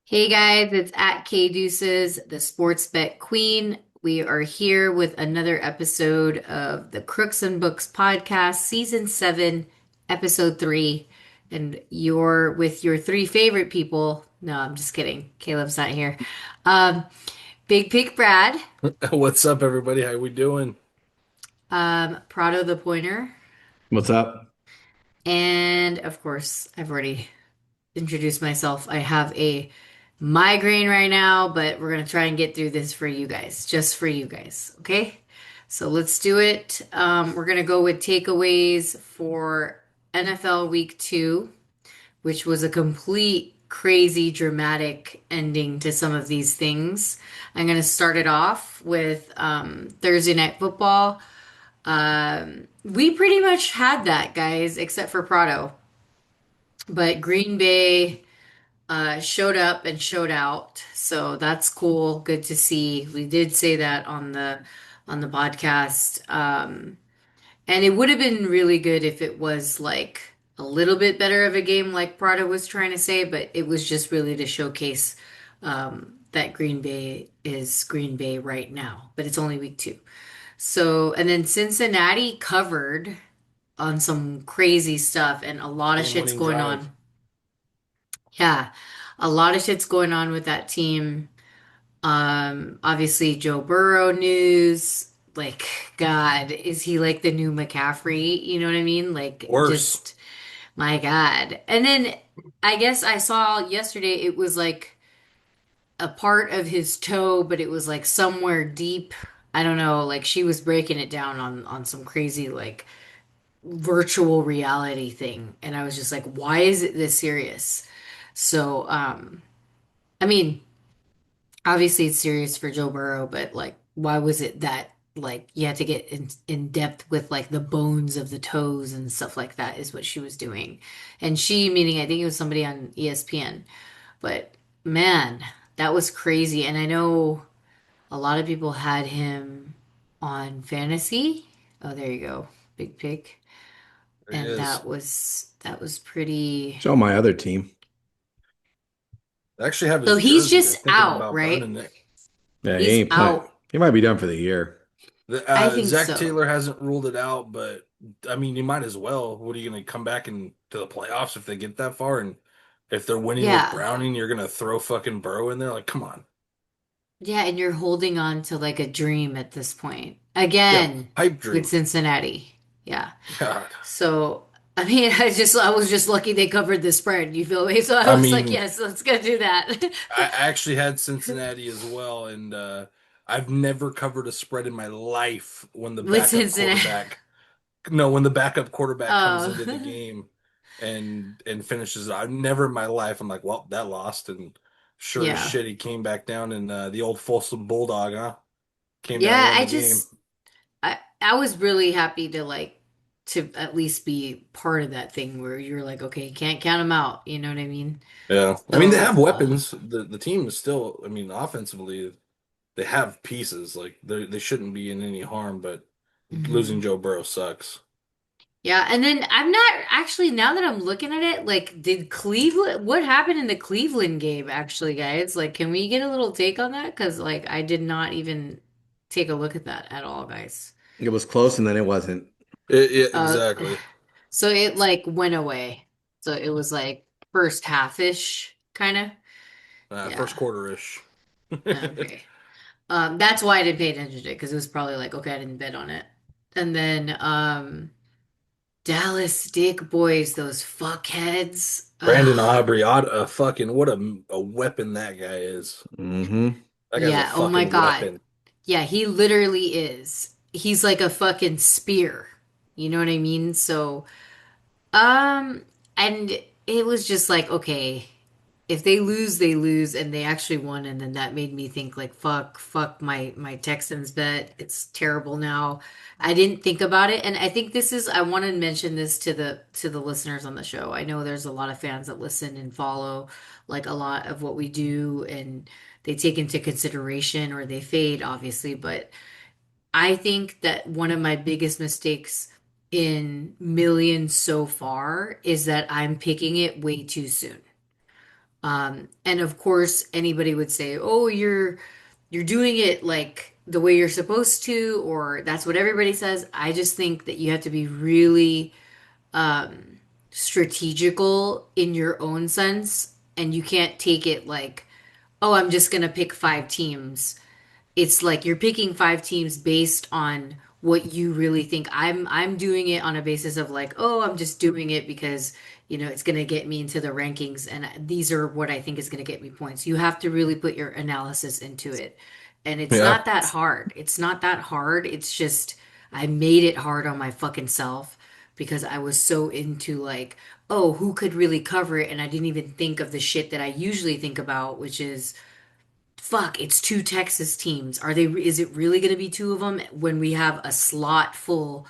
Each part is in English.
Hey guys, it's at K Deuces, the sports bet queen. We are here with another episode of the Crooks and Books podcast, season 7, episode 3. And you're with your three favorite people. No, I'm just kidding. Caleb's not here. Um, Big Pick Brad, What's up, everybody? How we doing? Prado the Pointer, What's up? and of course, I've already introduce myself. I have a migraine right now, but we're gonna try and get through this for you guys, just for you guys. Okay? So let's do it. We're gonna go with takeaways for NFL Week 2, which was a complete crazy dramatic ending to some of these things. I'm gonna start it off with Thursday Night Football. We pretty much had that, guys, except for Prado. But Green Bay showed up and showed out. So that's cool. Good to see. We did say that on the podcast. And it would have been really good if it was like a little bit better of a game, like Prada was trying to say, but it was just really to showcase that Green Bay is Green Bay right now. But it's only week 2. So, and then Cincinnati covered on some crazy stuff and a lot of shit's Game-winning going drive. on. Yeah, a lot of shit's going on with that team. Obviously Joe Burrow news. Like, God, is he like the new McCaffrey? You know what I mean? Like, Worse. just my God. And then I guess I saw yesterday it was like a part of his toe, but it was like somewhere deep. I don't know. Like she was breaking it down on some crazy like virtual reality thing, and I was just like, why is it this serious? So, I mean. Obviously it's serious for Joe Burrow, but like why was it that like you had to get in depth with like the bones of the toes and stuff like that is what she was doing. And she meaning I think it was somebody on ESPN. But man, that was crazy. And I know a lot of people had him on fantasy. Oh, there you go. Big pick. There he And is. that was pretty. Show my other team. I actually have So his he's jersey. I'm just thinking out, about right? burning it. Yeah, he He's ain't playing. out. He might be done for the year. I think Zach so. Taylor hasn't ruled it out, but I mean, you might as well. What are you going to come back into the playoffs if they get that far? And if they're winning with Yeah. Browning, you're going to throw fucking Burrow in there? Like, come on. Yeah, and you're holding on to like a dream at this point. Yeah, Again, pipe with dream. Cincinnati. Yeah. God. So, I mean, I was just lucky they covered the spread, you feel me? So I I was like, mean, yes, let's go do that. I actually had Cincinnati as well, and I've never covered a spread in my life when the With backup Cincinnati. quarterback No, when the backup quarterback comes into the Oh. game and finishes it, I've never in my life I'm like, well, that lost, and sure as Yeah. shit he came back down, and the old Folsom Bulldog, huh? Came down and Yeah, won the game. I was really happy to like to at least be part of that thing where you're like, okay, you can't count them out, you know what I mean? Yeah, I mean they So, have weapons. The team is still, I mean, offensively they have pieces. Like they shouldn't be in any harm, but losing mhm. Joe Burrow sucks. Yeah, and then I'm not actually now that I'm looking at it, like did Cleveland what happened in the Cleveland game actually, guys? Like can we get a little take on that? 'Cause like I did not even take a look at that at all, guys. It was close and then it wasn't. Yeah, Uh exactly. so it like went away. So it was like first half-ish kind of. First Yeah. quarter-ish. Okay. That's why I didn't pay attention to it because it was probably like okay, I didn't bet on it. And then Dallas Dick Boys, those fuckheads. Brandon Ugh. Aubrey, fucking what a weapon that guy is. Mm-hmm. That guy's a Yeah, oh my fucking God. weapon. Yeah, he literally is. He's like a fucking spear. You know what I mean? So, um, and it was just like, okay, if they lose, they lose, and they actually won, and then that made me think like, fuck my Texans bet. It's terrible now. I didn't think about it, and I think this is I want to mention this to the listeners on the show. I know there's a lot of fans that listen and follow like a lot of what we do, and they take into consideration or they fade, obviously, but I think that one of my biggest mistakes in millions so far is that I'm picking it way too soon. And of course, anybody would say, "Oh, you're doing it like the way you're supposed to," or that's what everybody says. I just think that you have to be really strategical in your own sense, and you can't take it like, "Oh, I'm just gonna pick five teams." It's like you're picking five teams based on what you really think. I'm doing it on a basis of like, oh, I'm just doing it because, it's going to get me into the rankings and these are what I think is going to get me points. You have to really put your analysis into it. And it's Yeah. not that hard. It's not that hard. It's just I made it hard on my fucking self because I was so into like, oh, who could really cover it? And I didn't even think of the shit that I usually think about, which is fuck, it's two Texas teams. Is it really going to be two of them when we have a slot full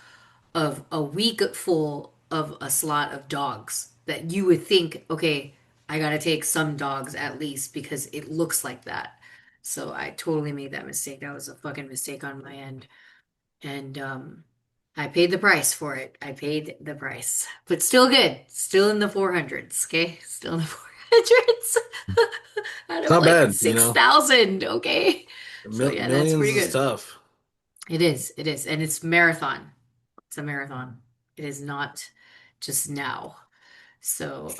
of a week full of a slot of dogs that you would think, okay, I got to take some dogs at least because it looks like that. So I totally made that mistake. That was a fucking mistake on my end. And I paid the price for it. I paid the price. But still good. Still in the 400s, okay? Still in the 400s. Out It's of not like bad, 6,000, okay? So yeah, that's Millions pretty is good. tough. It is. It is. And it's marathon. It's a marathon. It is not just now. So,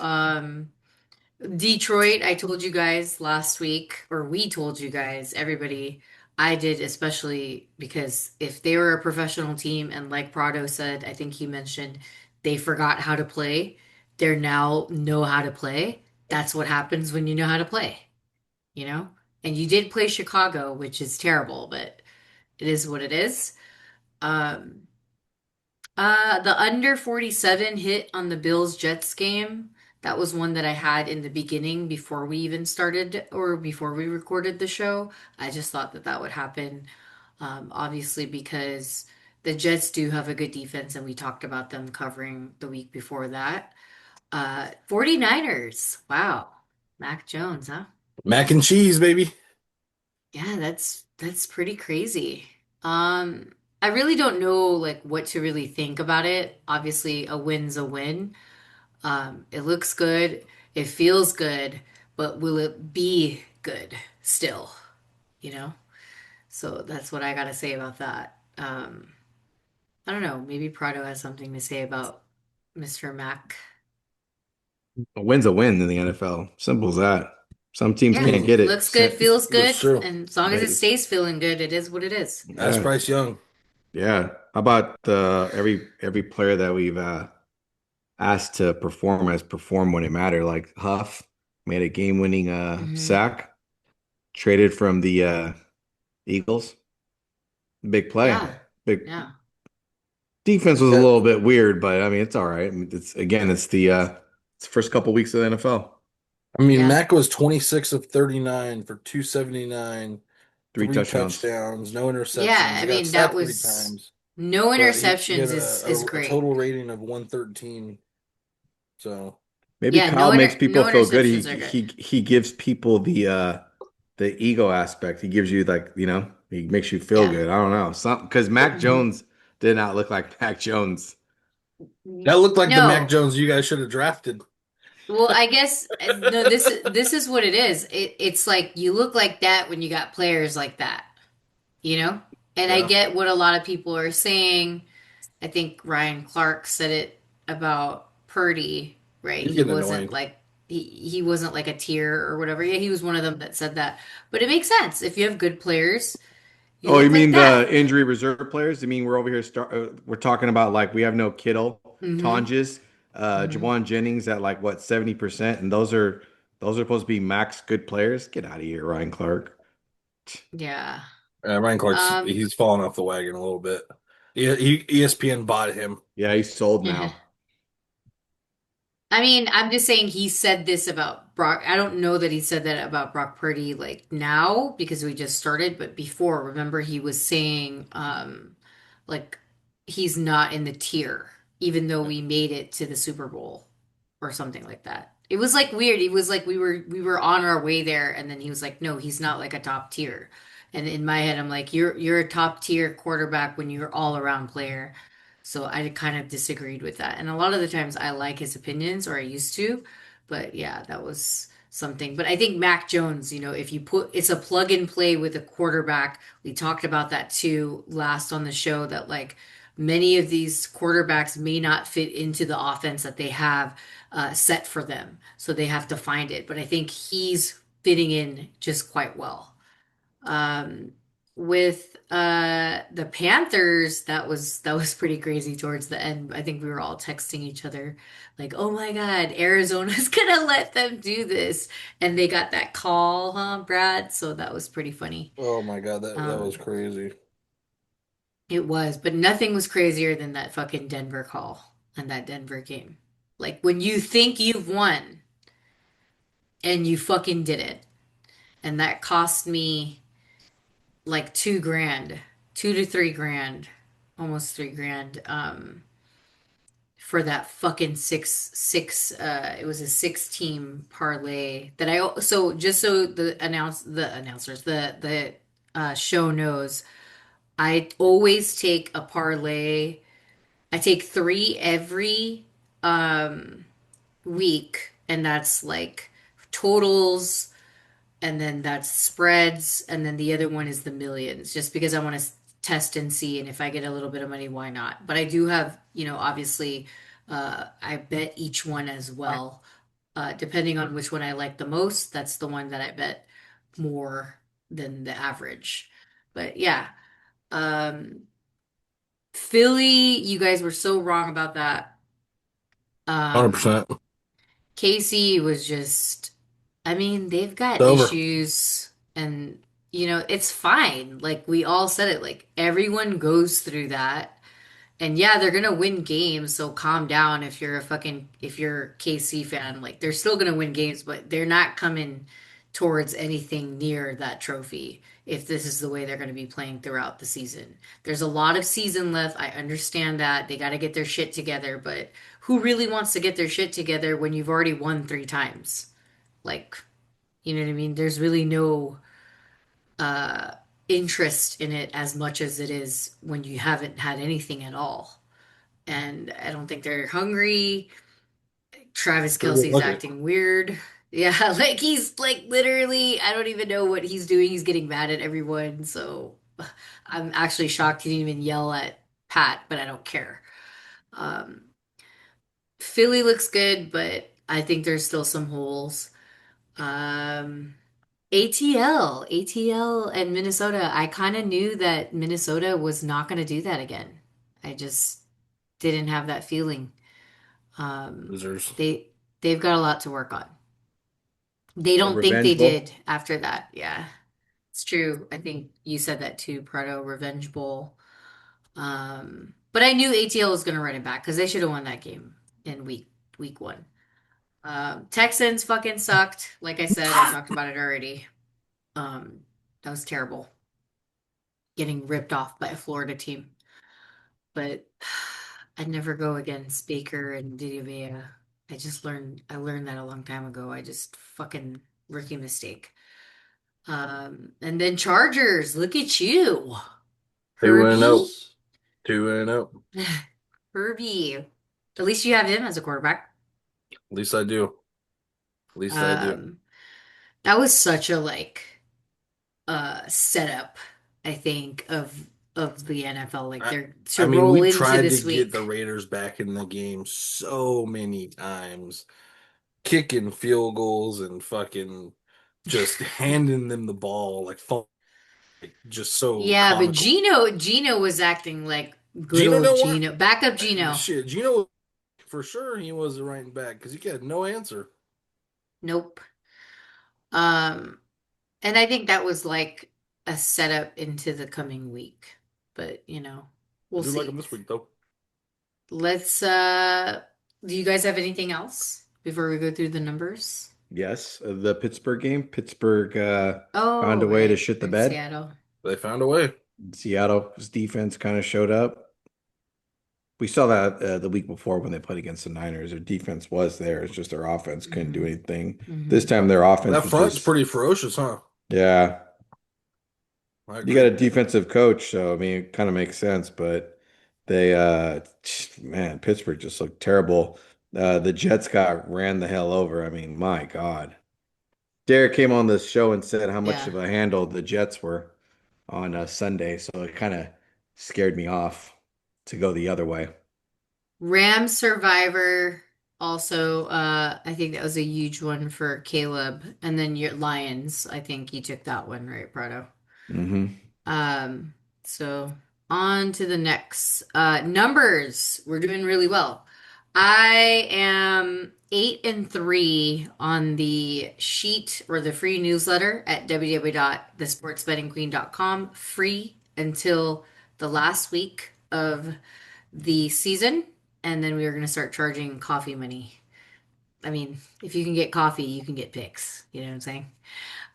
Detroit, I told you guys last week, or we told you guys, everybody, I did especially because if they were a professional team, and like Prado said, I think he mentioned they forgot how to play, they're now know how to play. That's what happens when you know how to play, you know? And you did play Chicago, which is terrible, but it is what it is. Um, the under 47 hit on the Bills Jets game. That was one that I had in the beginning before we even started or before we recorded the show. I just thought that that would happen. Obviously, because the Jets do have a good defense, and we talked about them covering the week before that. 49ers. Wow. Mac Jones, huh? Mac and cheese, baby. Yeah, that's pretty crazy. I really don't know like what to really think about it. Obviously, a win's a win. It looks good, it feels good, but will it be good still, you know? So that's what I gotta say about that. I don't know, maybe Prado has something to say about Mr. Mac. A win's a win in the NFL. Simple as that. Some teams Yeah, can't Mm, get it. looks good, feels that's good, true. and as long as it They, stays feeling good, it is what it is. That's yeah, Bryce Young. yeah. How about every player that we've asked to perform has performed when it mattered? Like Huff made a game-winning Hmm. sack, traded from the Eagles. Big play. Yeah, Big yeah, defense was a Yeah. little bit weird, but I mean it's all right. I mean, it's the first couple weeks of the NFL. I mean, yeah. Mac was 26 of 39 for 279, Three three touchdowns. touchdowns, no Yeah, interceptions. I He got mean, that sacked three was times, no but he had interceptions is a great. total rating of 113. So, Maybe Yeah, Kyle makes no people feel good. interceptions are good. He gives people the ego aspect. He gives you like, he makes you feel Yeah. good. I don't know. Some because Mac Mhm. Jones did not look like Mac Jones. that looked like the Mac No. Jones you guys should have drafted. Well, I guess no, this is what it is. It's like you look like that when you got players like that, you know? And I Yeah. get what a lot of people are saying. I think Ryan Clark said it about Purdy, right? He's He getting wasn't annoying. like he wasn't like a tier or whatever. Yeah, he was one of them that said that. But it makes sense. If you have good players, you Oh, you look like mean that. the injury reserve players? I mean we're over here we're talking about like we have no Kittle, Mm-hmm. Tonjes, Mm-hmm. Jawan Jennings at like what 70%, and those are supposed to be max good players. Get out of here, Ryan Clark. Yeah. Ryan Clark's Um, he's fallen off the wagon a little bit. ESPN bought him. Yeah, he's sold now. I mean, I'm just saying he said this about Brock. I don't know that he said that about Brock Purdy like now because we just started, but before, remember he was saying like he's not in the tier, even though we made it to the Super Bowl or something like that. It was like weird. It was like we were on our way there, and then he was like, "No, he's not like a top tier." And in my head, I'm like, "You're a top tier quarterback when you're all around player." So I kind of disagreed with that. And a lot of the times I like his opinions, or I used to, but yeah, that was something. But I think Mac Jones, if you put it's a plug and play with a quarterback. We talked about that too last on the show that like many of these quarterbacks may not fit into the offense that they have set for them. So they have to find it. But I think he's fitting in just quite well. Um, with the Panthers, that was pretty crazy towards the end. I think we were all texting each other like, "Oh my God, Arizona's gonna let them do this." And they got that call, huh, Brad? So that was pretty funny. Oh my God, that was Um, crazy. it was, but nothing was crazier than that fucking Denver call and that Denver game. Like when you think you've won and you fucking didn't. And that cost me like 2 grand, 2 to 3 grand, almost 3 grand, for that fucking it was a 6 team parlay that so just so the announcers, the show knows, I always take a parlay. I take three every um week, and that's like totals, and then that's spreads, and then the other one is the millions, just because I want to test and see, and if I get a little bit of money, why not? But I do have, obviously, I bet each one as well. Depending on which one I like the most, that's the one that I bet more than the average. But yeah, um, Philly, you guys were so wrong about that. Um, 100%. Casey was just, I mean, they've It's got over. issues, and it's fine. Like we all said it, like everyone goes through that. And yeah, they're gonna win games, so calm down if you're a KC fan, like they're still gonna win games, but they're not coming towards anything near that trophy if this is the way they're gonna be playing throughout the season. There's a lot of season left. I understand that. They gotta get their shit together, but who really wants to get their shit together when you've already won 3 times? Like, you know what I mean? There's really no uh interest in it as much as it is when you haven't had anything at all. And I don't think they're hungry. Travis Sure didn't Kelsey's look it. acting weird. Yeah, like he's like literally, I don't even know what he's doing. He's getting mad at everyone. So I'm actually shocked he didn't even yell at Pat, but I don't care. Um, Philly looks good, but I think there's still some holes. Um, ATL and Minnesota. I kind of knew that Minnesota was not going to do that again. I just didn't have that feeling. Um, Losers. they they've got a lot to work on. They The don't think they Revenge did Bowl. after that. Yeah, it's true. I think you said that too, Prado. Revenge Bowl. But I knew ATL was going to run it back because they should have won that game in week one. Texans fucking sucked. Like I said, I talked about it already. Um, that was terrible. Getting ripped off by a Florida team. But I'd never go against Baker and Villa. I learned that a long time ago. I just fucking rookie mistake. And then Chargers, look at you. 2-0. Herbie. 2-0. Herbie. At least you have him as a quarterback. At least I do. At least I do. Um, that was such a setup, I think, of the NFL. Like I, they're I to mean, roll we into tried to this get the week. Raiders back in the game so many times, kicking field goals and fucking just handing them the ball like just so Yeah, but comical. Gino was acting like good Gino old know what? Gino. Backup Gino. Shit, Gino for sure he wasn't right back because he had no answer. Nope. Um, and I think that was like a setup into the coming week. But, I we'll do like him see. this week though. Let's do you guys have anything else before we go through the numbers? Yes, the Pittsburgh game. Pittsburgh found Oh, a way to right. shit the In bed. Seattle. They found a way. Seattle's defense kind of showed up. We saw that the week before when they played against the Niners. Their defense was there. It's just their offense couldn't do Hmm. anything. This Hmm. time their offense That was front's just, pretty ferocious, huh? yeah. I You got agree. a defensive coach, so I mean, it kind of makes sense. But they, man, Pittsburgh just looked terrible. The Jets got ran the hell over. I mean, my God. Derek came on the show and said how much Yeah. of a handle the Jets were on Sunday, so it kind of scared me off to go the other way. Ram Survivor also, I think that was a huge one for Caleb. And then your Lions, I think you took that one, right, Prado? Hmm. Um, so on to the next. Numbers. We're doing really well. I am 8-3 on the sheet or the free newsletter at www.thesportsbettingqueen.com. Free until the last week of the season. And then we are going to start charging coffee money. I mean, if you can get coffee, you can get picks. You know what I'm saying?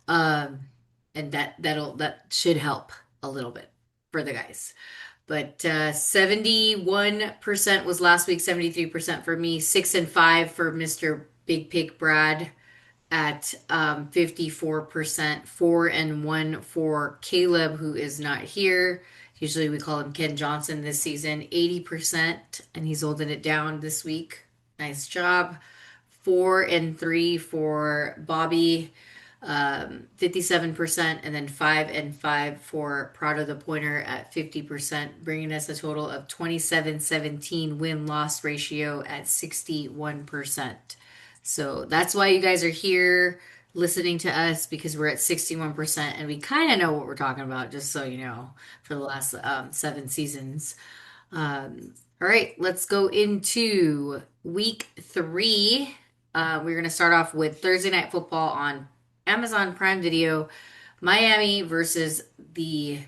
Um, and that should help a little bit for the guys. But 71% was last week, 73% for me, 6-5 for Mr. Big Pig Brad at 54%, 4-1 for Caleb, who is not here. Usually we call him Ken Johnson this season, 80%, and he's holding it down this week. Nice job. 4-3 for Bobby, 57%, and then 5-5 for Prado the Pointer at 50%, bringing us a total of 27-17 win-loss ratio at 61%. So that's why you guys are here listening to us because we're at 61% and we kind of know what we're talking about, just so you know, for the last 7 seasons. All right, let's go into week 3. We're going to start off with Thursday Night Football on Amazon Prime Video. Miami versus the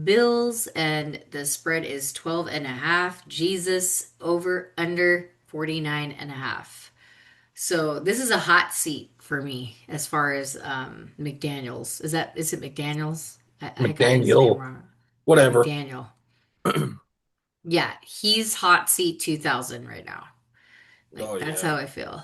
Bills, and the spread is 12.5. Jesus over under 49.5. So this is a hot seat for me as far as McDaniels. Is it McDaniels? I got his name McDaniel, wrong. whatever. McDaniel. Yeah, he's hot seat 2000 right now. Like Oh that's yeah. how I feel.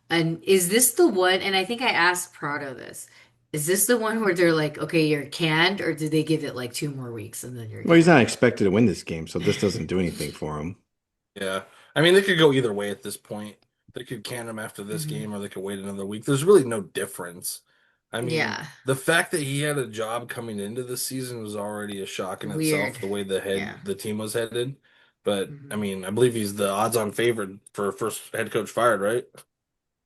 And is this the one? And I think I asked Prado this. Is this the one where they're like, okay, you're canned, or do they give it like 2 more weeks and then you're Well, he's canned? not expected to win this game, so this doesn't do anything for him. Yeah. I mean, they could go either way at this point. They could can him after this Hmm. game, or they could wait another week. There's really no difference. I mean, Yeah, the fact that he had a job coming into the season was already a shock in weird. itself, the way Yeah. the team was headed. But I Hmm. mean, I believe he's the odds-on favorite for first head coach fired, right?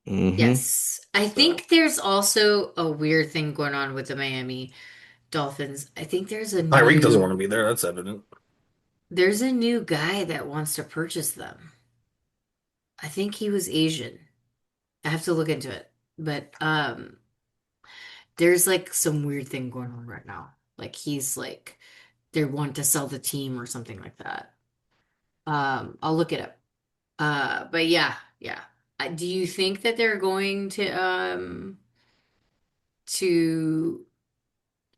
Hmm. Yes. I So think there's also a weird thing going on with the Miami Dolphins. I think Tyreek doesn't want to be there. That's evident. there's a new guy that wants to purchase them. I think he was Asian. I have to look into it. But there's like some weird thing going on right now. Like he's like they want to sell the team or something like that. I'll look it up. But yeah, yeah. Do you think that they're going to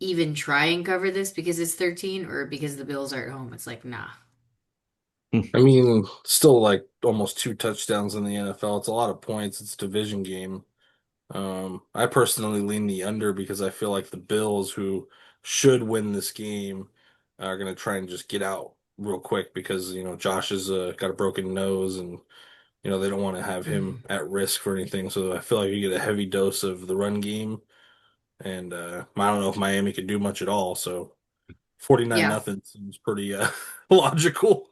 even try and cover this because it's 13 or because the Bills are at home? It's like, nah. I mean, still like almost two touchdowns in the NFL. It's a lot of points. It's a division game. I personally lean the under because I feel like the Bills, who should win this game, are going to try and just get out real quick because, Josh has got a broken nose and, they don't want to have him Mm. at risk for anything. So I feel like you get a heavy dose of the run game. And I don't know if Miami could do much at all. So 49 Yeah. nothing seems pretty logical.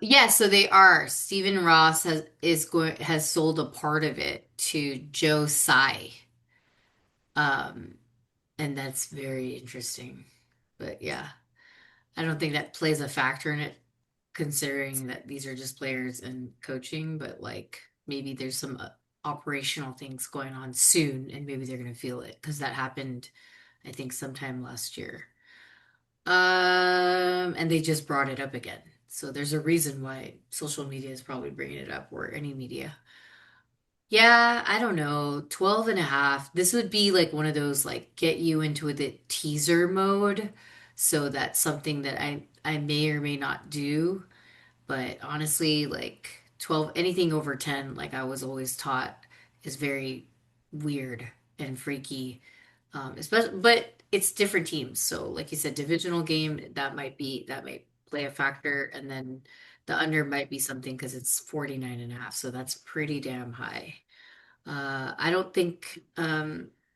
Yeah, so they are. Stephen Ross has sold a part of it to Joe Tsai. Um, and that's very interesting. But yeah, I don't think that plays a factor in it, considering that these are just players and coaching, but like maybe there's some operational things going on soon, and maybe they're gonna feel it because that happened, I think, sometime last year. And they just brought it up again. So there's a reason why social media is probably bringing it up, or any media. Yeah, I don't know. 12.5. This would be like one of those like get you into the teaser mode. So that's something that I may or may not do. But honestly, like 12, anything over 10, like I was always taught, is very weird and freaky. Especially, but it's different teams. So, like you said, divisional game, that might play a factor. And then the under might be something because it's 49.5. So that's pretty damn high. I don't think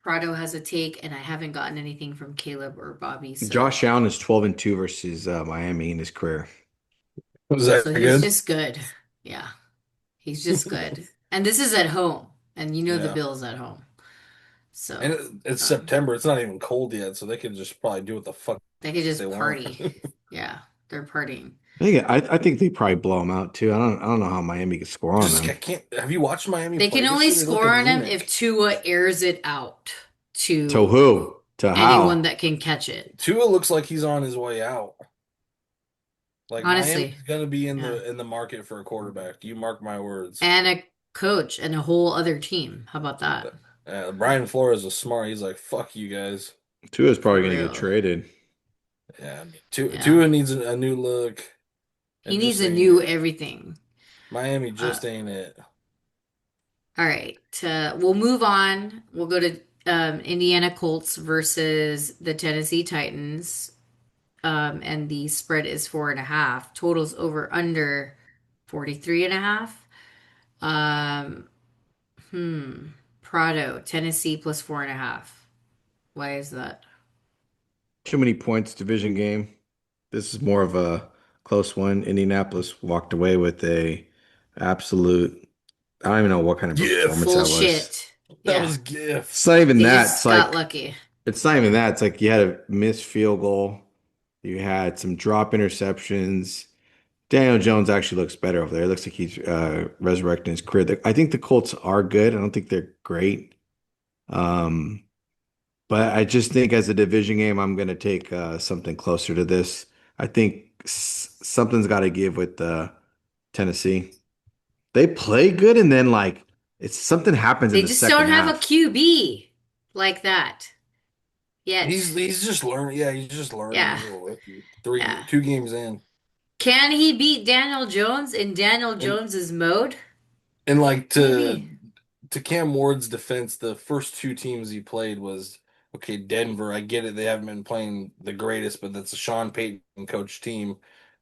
Prado has a take, and I haven't gotten anything from Caleb or Bobby, so Josh Allen is 12-2 versus Miami in his career. Was that so he's good? just good. Yeah, he's just good. And this is at home, and you know the Yeah. Bills at home. And So it's um, September. It's not even cold yet, so they can just probably do what the fuck they could they just want. party. Yeah, they're partying. I think they probably blow them out too. I don't know how Miami could score on Just I them. can't. Have you watched Miami They play can this only year? They look score on him if anemic. Tua airs it out To to who? To anyone how? that can catch it. Tua looks like he's on his way out. Like Honestly, Miami's gonna be in yeah. the market for a quarterback. You mark my words. And a coach and a whole other team. How about that? Brian Flores is smart. He's like, fuck you guys. Tua's probably For going to get real. traded. Yeah, I mean, Yeah. Tua needs a new look. He It needs just a ain't new it. everything. Miami Uh, just ain't it. all right. We'll move on. We'll go to Indiana Colts versus the Tennessee Titans. And the spread is 4.5. Totals over under 43 and a half. Um, hmm. Prado, Tennessee plus 4.5. Why is that? Too many points, division game. This is more of a close one. Indianapolis walked away with a absolute, I don't even know what kind of performance Gift. that was. Bullshit. That Yeah. was It's gift. not even They that. It's just got like, lucky. it's not even that. It's like you had a missed field goal. You had some drop interceptions. Daniel Jones actually looks better over there. It looks like he's resurrecting his career. I think the Colts are good. I don't think they're great. Um, but I just think as a division game, I'm going to take something closer to this. I think something's got to give with Tennessee. They play good, and then like it's something happens in They the just second don't have a half. QB like that yet. He's just learning. Yeah, he's just learning. Yeah. He's a rookie. Yeah. 2 games in, Can he beat Daniel Jones in Daniel and Jones's mode? like Maybe. to Cam Ward's defense, the first 2 teams he played was okay. Denver, I get it. They haven't been playing the greatest, but that's a Sean Payton coach team.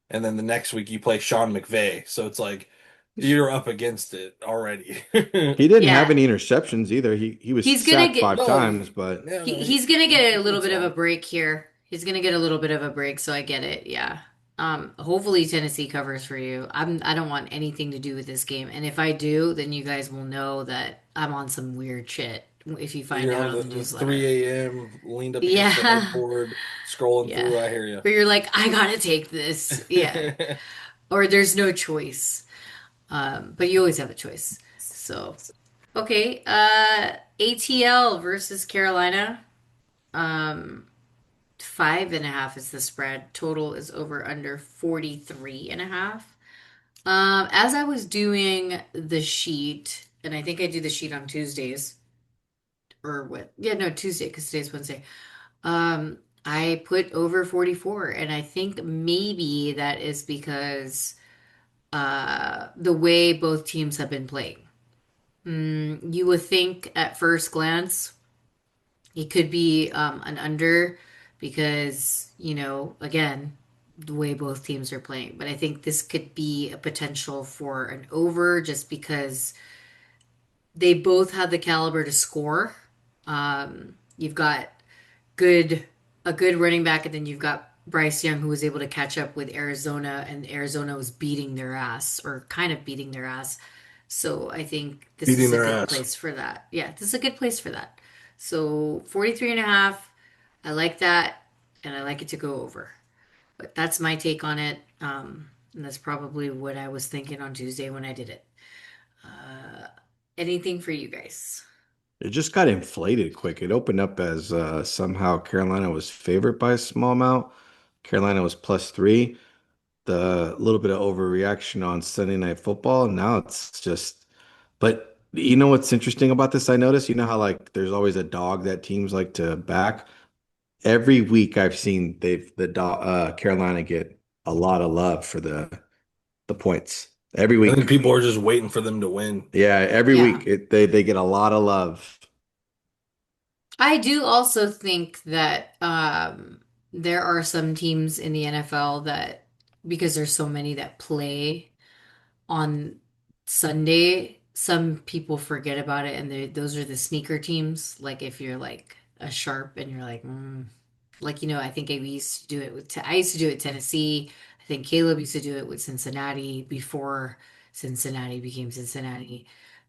And then the next week you play Sean McVay, so it's like you're up against it already. He didn't have Yeah. any interceptions either. He was He's gonna sacked get five No, times, but no, no. he's gonna get a He little did bit of a solid. break here. He's gonna get a little bit of a break, so I get it. Yeah. Hopefully Tennessee covers for you. I don't want anything to do with this game. And if I do, then you guys will know that I'm on some weird shit if you find You're out on on the the newsletter. 3 a.m. leaned up against the Yeah. headboard, scrolling Yeah. through. I hear But you're like, I gotta take this. Yeah. you. Or there's no choice. But you always have a choice. So, okay. ATL versus Carolina. Um, 5.5 is the spread. Total is over under 43 and a half. As I was doing the sheet, and I think I do the sheet on Tuesdays, or what? Yeah, no, Tuesday, because today's Wednesday. I put over 44, and I think maybe that is because the way both teams have been playing. You would think at first glance it could be an under because, again, the way both teams are playing. But I think this could be a potential for an over just because they both have the caliber to score. You've got good a good running back, and then you've got Bryce Young who was able to catch up with Arizona, and Arizona was beating their ass or kind of beating their ass. So I think this Beating is a their good ass. place for that. Yeah, this is a good place for that. So 43 and a half, I like that, and I like it to go over. But that's my take on it. And that's probably what I was thinking on Tuesday when I did it. Uh, Anything for you guys? it just got inflated quick. It opened up as somehow Carolina was favored by a small amount. Carolina was +3. The little bit of overreaction on Sunday Night Football. Now it's just, but you know what's interesting about this? I noticed, you know how like there's always a dog that teams like to back. Every week I've seen the dog Carolina get a lot of love for the points. Every I think week. people are just waiting for them to win. Yeah, every Yeah. week they get a lot of love. I do also think that there are some teams in the NFL that, because there's so many that play on Sunday, some people forget about it, and those are the sneaker teams. Like if you're like a sharp and you're like, like I think we used to do it with. I used to do it with Tennessee. I think Caleb used to do it with Cincinnati before Cincinnati became Cincinnati.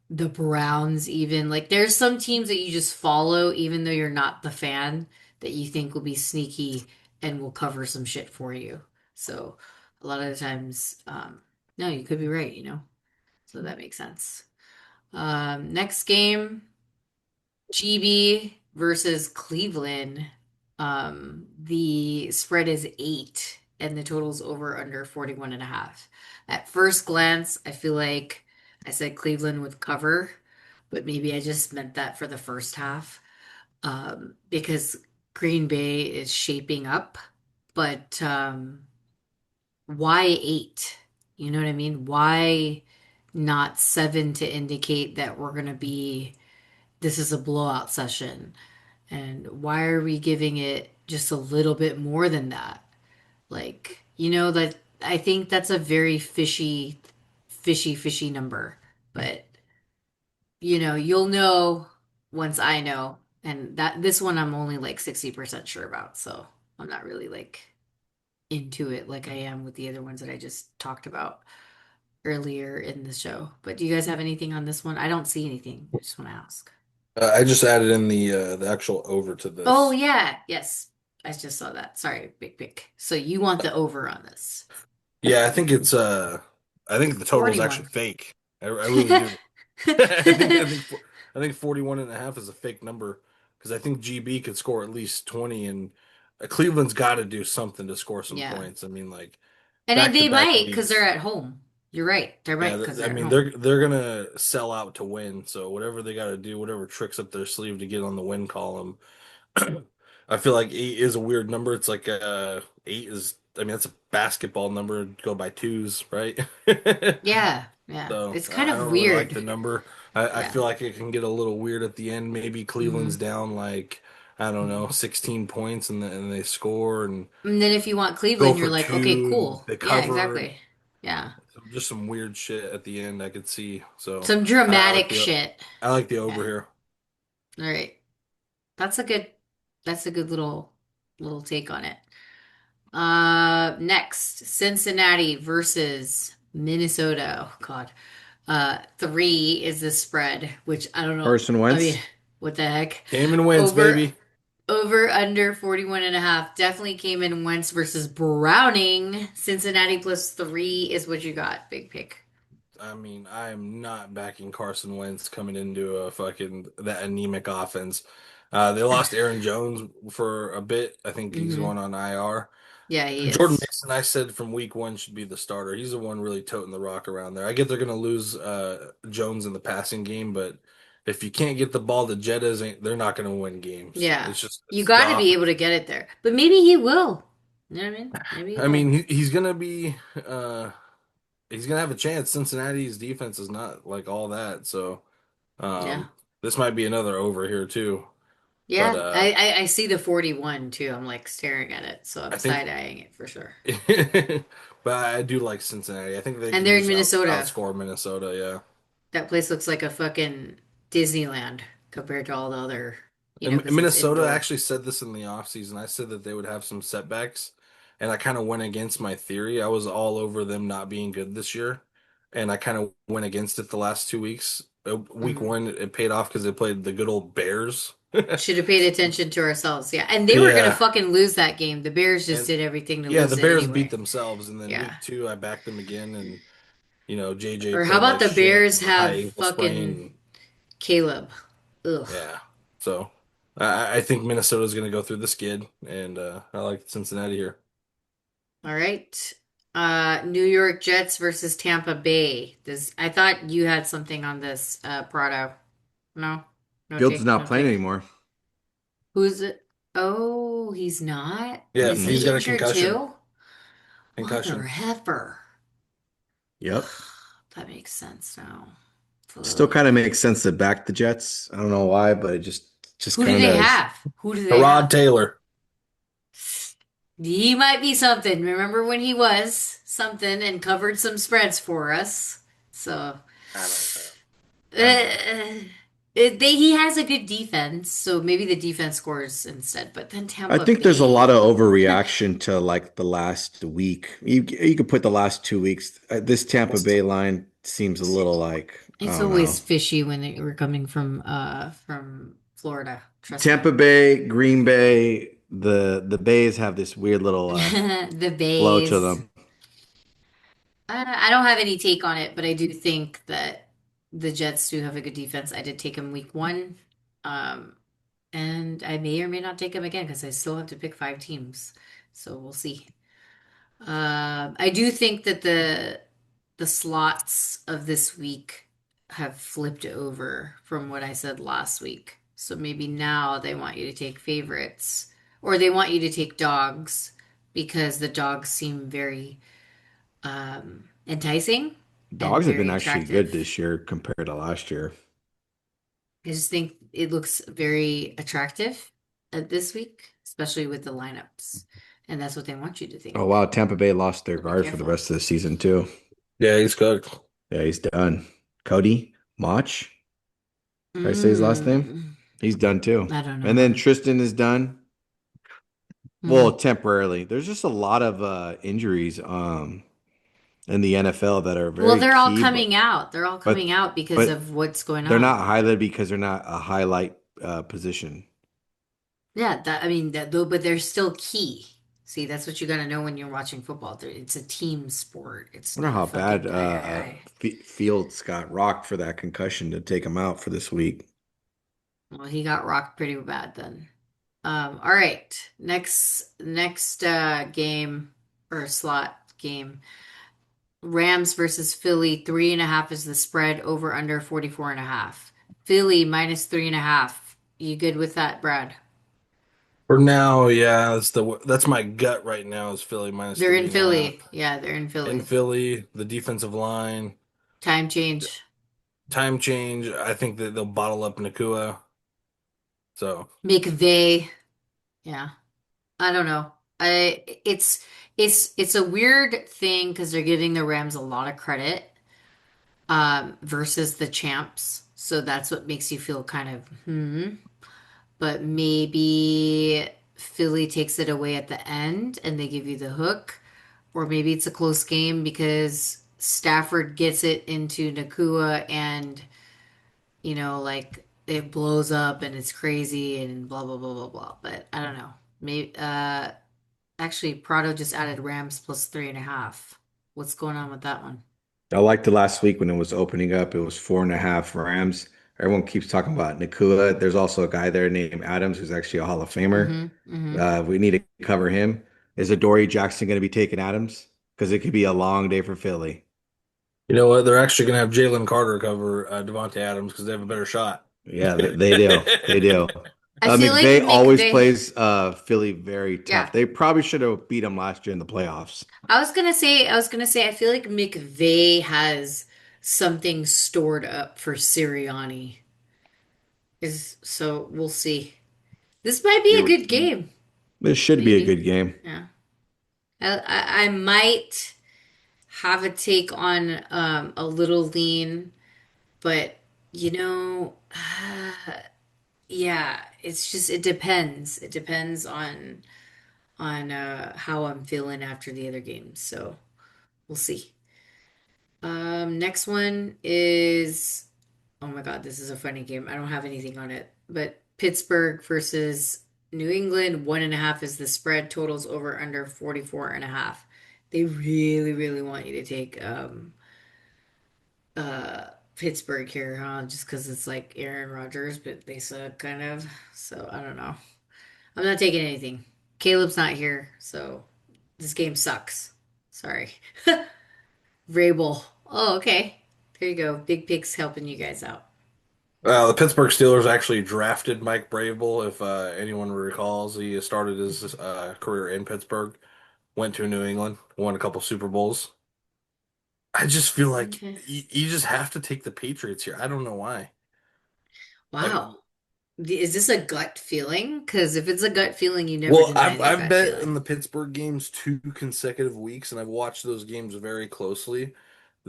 The Browns, even like there's some teams that you just follow, even though you're not the fan, that you think will be sneaky and will cover some shit for you. So a lot of the times, no, you could be right. So that makes sense. Next game, GB versus Cleveland. The spread is 8 and the total's over under 41 and a half. At first glance, I feel like I said Cleveland would cover, but maybe I just meant that for the first half. Because Green Bay is shaping up, but why 8? You know what I mean? Why not 7 to indicate that we're going to be, this is a blowout session? And why are we giving it just a little bit more than that? Like, that I think that's a very fishy number. But, you'll know once I know. And that this one I'm only like 60% sure about. So I'm not really like into it like I am with the other ones that I just talked about earlier in the show. But do you guys have anything on this one? I don't see anything. I just want to ask. I just added in the actual over to Oh this. yeah, yes. I just saw that. Sorry, big pick. So you want the over on this. Yeah, I think the total is actually 41. fake. I really do. I think 41 and a half is a fake number because I think GB could score at least 20 and Cleveland's got to do something to score some Yeah. points. I mean like And then back to they back might because they're weeks. at home. You're right. They Yeah, might because I they're at mean home. they're gonna sell out to win. So whatever they got to do, whatever tricks up their sleeve to get on the win column. I feel like 8 is a weird number. It's like 8 is I mean that's a basketball number. Go by twos, right? Yeah, yeah. So It's kind I of don't really like weird. the number. I Yeah. feel like it can get a little weird at the end. Maybe Cleveland's hmm down like I don't know 16 points and they score and And then if you want go Cleveland, you're for like, okay, two. cool. They Yeah, cover exactly. Yeah. just some weird shit at the end. I could see. So Some I like dramatic the shit. over Yeah. here. All right. That's a good that's a good little take on it. Next, Cincinnati versus Minnesota. Oh God. 3 is the spread, which I don't know. Carson I mean, Wentz. what the heck? Came and wins, Over baby. over under 41 and a half. Definitely came in Wentz versus Browning. Cincinnati plus 3 is what you got. Big pick. I mean, I am not backing Carson Wentz coming into a fucking that anemic offense. They lost Aaron Jones for a bit. I think he's hmm going on IR. Yeah, he Jordan is. Mason, I said from week one should be the starter. He's the one really toting the rock around there. I get they're going to lose Jones in the passing game, but if you can't get the ball to Jettas, they're not going to win games. Yeah. You The got to be able offense. to get it there. But maybe he will. You know what I mean? Maybe he I mean, will. he's going to be he's going to have a chance. Cincinnati's defense is not like all that, so Yeah. this might be another over here too. But Yeah. I see the 41 too. I'm like staring at it. So I'm I think side-eyeing it for sure. but I do like Cincinnati. I think they And can they're in just Minnesota. outscore Minnesota, yeah. That place looks like a fucking Disneyland compared to all the other, And because it's Minnesota indoor. actually said this in the offseason. I said that they would have some setbacks, and I kind of went against my theory. I was all over them not being good this year, and I kind of went against it the last 2 weeks. Week hmm one, it paid off because they played the good old Bears. Should have paid attention to ourselves. Yeah. And they were gonna Yeah, fucking lose that game. The Bears just and did everything to yeah, the lose it Bears beat anyway. themselves, and then Yeah. week two, I backed them again, and JJ Or how played about like the shit Bears with a high have ankle sprain. fucking Caleb? Ugh. Yeah. So I think Minnesota's going to go through the skid, and I like Cincinnati here. All right. New York Jets versus Tampa Bay. This I thought you had something on this, Prado. No? No Fields is take, not no playing take. anymore. Who's it? Oh, he's not? Yeah, Is Mm-mm. he's he got a injured concussion. too? Mother Concussion. heifer. Yep. That makes sense now. Still Fuck. kind of makes sense to back the Jets. I don't know why, but it just Who do kind of they does. have? Who do they Herod have? Taylor. He might be something. Remember when he was something and covered some spreads for us? So, I don't know. I don't know. Uh, he has a good defense, so maybe the defense scores instead. But then I Tampa think there's a lot of Bay, overreaction to like the last week. You could put the last 2 weeks. This Tampa Bay line seems a little like I it's don't know. always fishy when we're coming from Florida. Trust me. Tampa Bay, Green Bay, the Bays have this weird little The flow to Bays. them. I don't have any take on it, but I do think that the Jets do have a good defense. I did take them week one, um, and I may or may not take them again because I still have to pick five teams. So we'll see. I do think that the slots of this week have flipped over from what I said last week. So maybe now they want you to take favorites or they want you to take dogs because the dogs seem very enticing and Dogs have been very actually good attractive. this year compared to last year. I just think it looks very attractive this week, especially with the lineups. And that's what they want you to Oh think. wow, Tampa Bay lost their So be guard for the careful. rest of the season too. Yeah, he's cooked. Yeah, he's done. Cody Mach, did I say his last name? Mm, He's done too. I don't And then know. Tristan is done. Well, Hmm. temporarily. There's just a lot of injuries in the NFL that are Well, very they're all key, coming out. They're all coming but out because but of what's going they're on. not highlighted because they're not a highlight position. Yeah, that I mean that though, but they're still key. See, that's what you got to know when you're watching football. It's a team sport. It's I wonder not how fucking bad guy. Fields got rocked for that concussion to take him out for this week. Well, he got rocked pretty bad then. All right. Next game or slot game. Rams versus Philly, 3.5 is the spread, over under 44 and a half. Philly minus 3.5. You good with that, Brad? For now, yeah, that's my gut right now is Philly minus They're three in and a half. Philly. Yeah, they're in In Philly. Philly, the defensive line, Time change. time change. I think that they'll bottle up Nakua. So McVay. Yeah. I don't know. It's a weird thing because they're giving the Rams a lot of credit versus the champs. So that's what makes you feel kind of But maybe Philly takes it away at the end and they give you the hook. Or maybe it's a close game because Stafford gets it into Nakua and, like it blows up and it's crazy and blah, blah, blah, blah, blah. But I don't know. Maybe, actually, Prado just added Rams plus 3.5. What's going on with that one? I liked the last week when it was opening up. It was 4.5 Rams. Everyone keeps talking about Nakua. There's also a guy there named Adams who's actually a Hall of Famer. Mm-hmm. Mm-hmm. We need to cover him. Is Adoree Jackson going to be taking Adams? Because it could be a long day for Philly. you know what? They're actually going to have Jalen Carter cover Devontae Adams because they have a better shot. Yeah, they do. They do. I feel like McVay always McVay, plays Philly very yeah. tough. They probably should have beat him last year in the playoffs. I was gonna say, I feel like McVay has something stored up for Sirianni. Is so we'll see. This might be a You're, good game, this should be a maybe. good game. Yeah. I might have a take on a little lean, but you know, yeah, it's just it depends. It depends on how I'm feeling after the other games. So we'll see. Next one is, oh my God, this is a funny game. I don't have anything on it, but Pittsburgh versus New England, 1.5 is the spread. Totals over under 44 and a half. They really, really want you to take uh Pittsburgh here, huh? Just because it's like Aaron Rodgers, but they suck kind of. So I don't know. I'm not taking anything. Caleb's not here, so this game sucks. Sorry. Vrabel. Oh, okay. There you go. Big Pig's helping you guys out. The Pittsburgh Steelers actually drafted Mike Brable. If anyone recalls, he started his career in Pittsburgh, went to New England, won a couple Super Bowls. I just feel like Okay. you just have to take the Patriots here. I don't know why. Like, Wow. Is this a gut feeling? Because if it's a gut feeling, you never well, deny I've that I've gut bet in feeling. the Pittsburgh games 2 consecutive weeks, and I've watched those games very closely.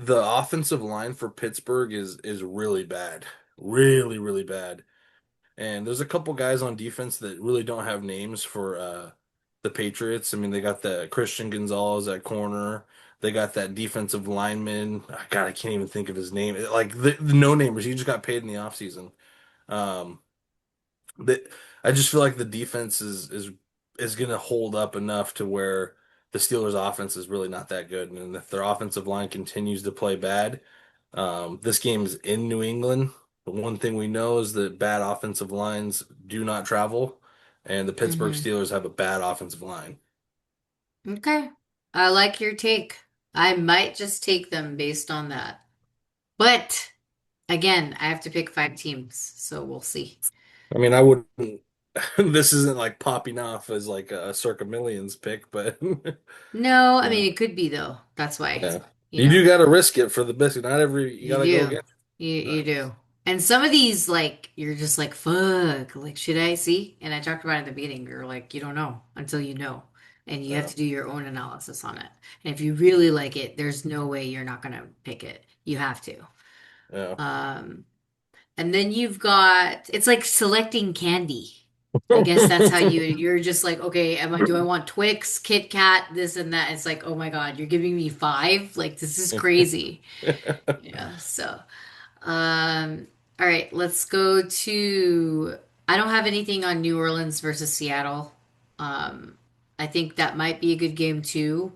the offensive line for Pittsburgh is really bad. Really, really bad. And there's a couple guys on defense that really don't have names for the Patriots. I mean, they got the Christian Gonzalez at corner. They got that defensive lineman. God, I can't even think of his name. Like the no-namers. He just got paid in the offseason. Um, that I just feel like the defense is going to hold up enough to where the Steelers' offense is really not that good, and if their offensive line continues to play bad, this game is in New England. The one thing we know is that bad offensive lines do not travel, and the Pittsburgh Hmm. Steelers have a bad offensive line. Okay. I like your take. I might just take them based on that. But again, I have to pick five teams, so we'll see. I mean, I wouldn't. This isn't like popping off as like a Circa Millions pick, but No, I yeah. mean it could be though. That's why, Yeah. you You know, do got to risk it for the biscuit. Not every you you got to go do. against. You Right. do. And some of these, like, you're just like, fuck, like, should I see? And I talked about it at the beginning. You're like, you don't know until you know. And you have Yeah. to do your own analysis on it. And if you really like it, there's no way you're not gonna pick it. You have to. Yeah. Um, and then you've got, it's like selecting candy. I guess that's how you're just like, okay, do I want Twix, Kit Kat, this and that? It's like, oh my God, you're giving me five? Like, this is crazy. Yeah, so. All right, let's go to. I don't have anything on New Orleans versus Seattle. Um, I think that might be a good game too,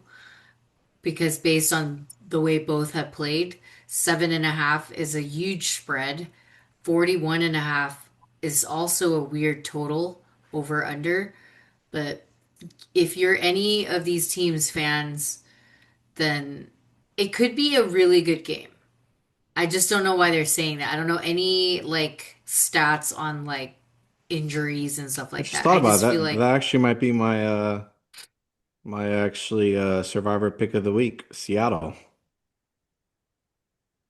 because based on the way both have played, 7.5 is a huge spread. 41.5 is also a weird total over under. But if you're any of these teams fans, then it could be a really good game. I just don't know why they're saying that. I don't know any like stats on like injuries and stuff I like just that. thought I about just feel that. like That actually might be my actually Survivor pick of the week, Seattle.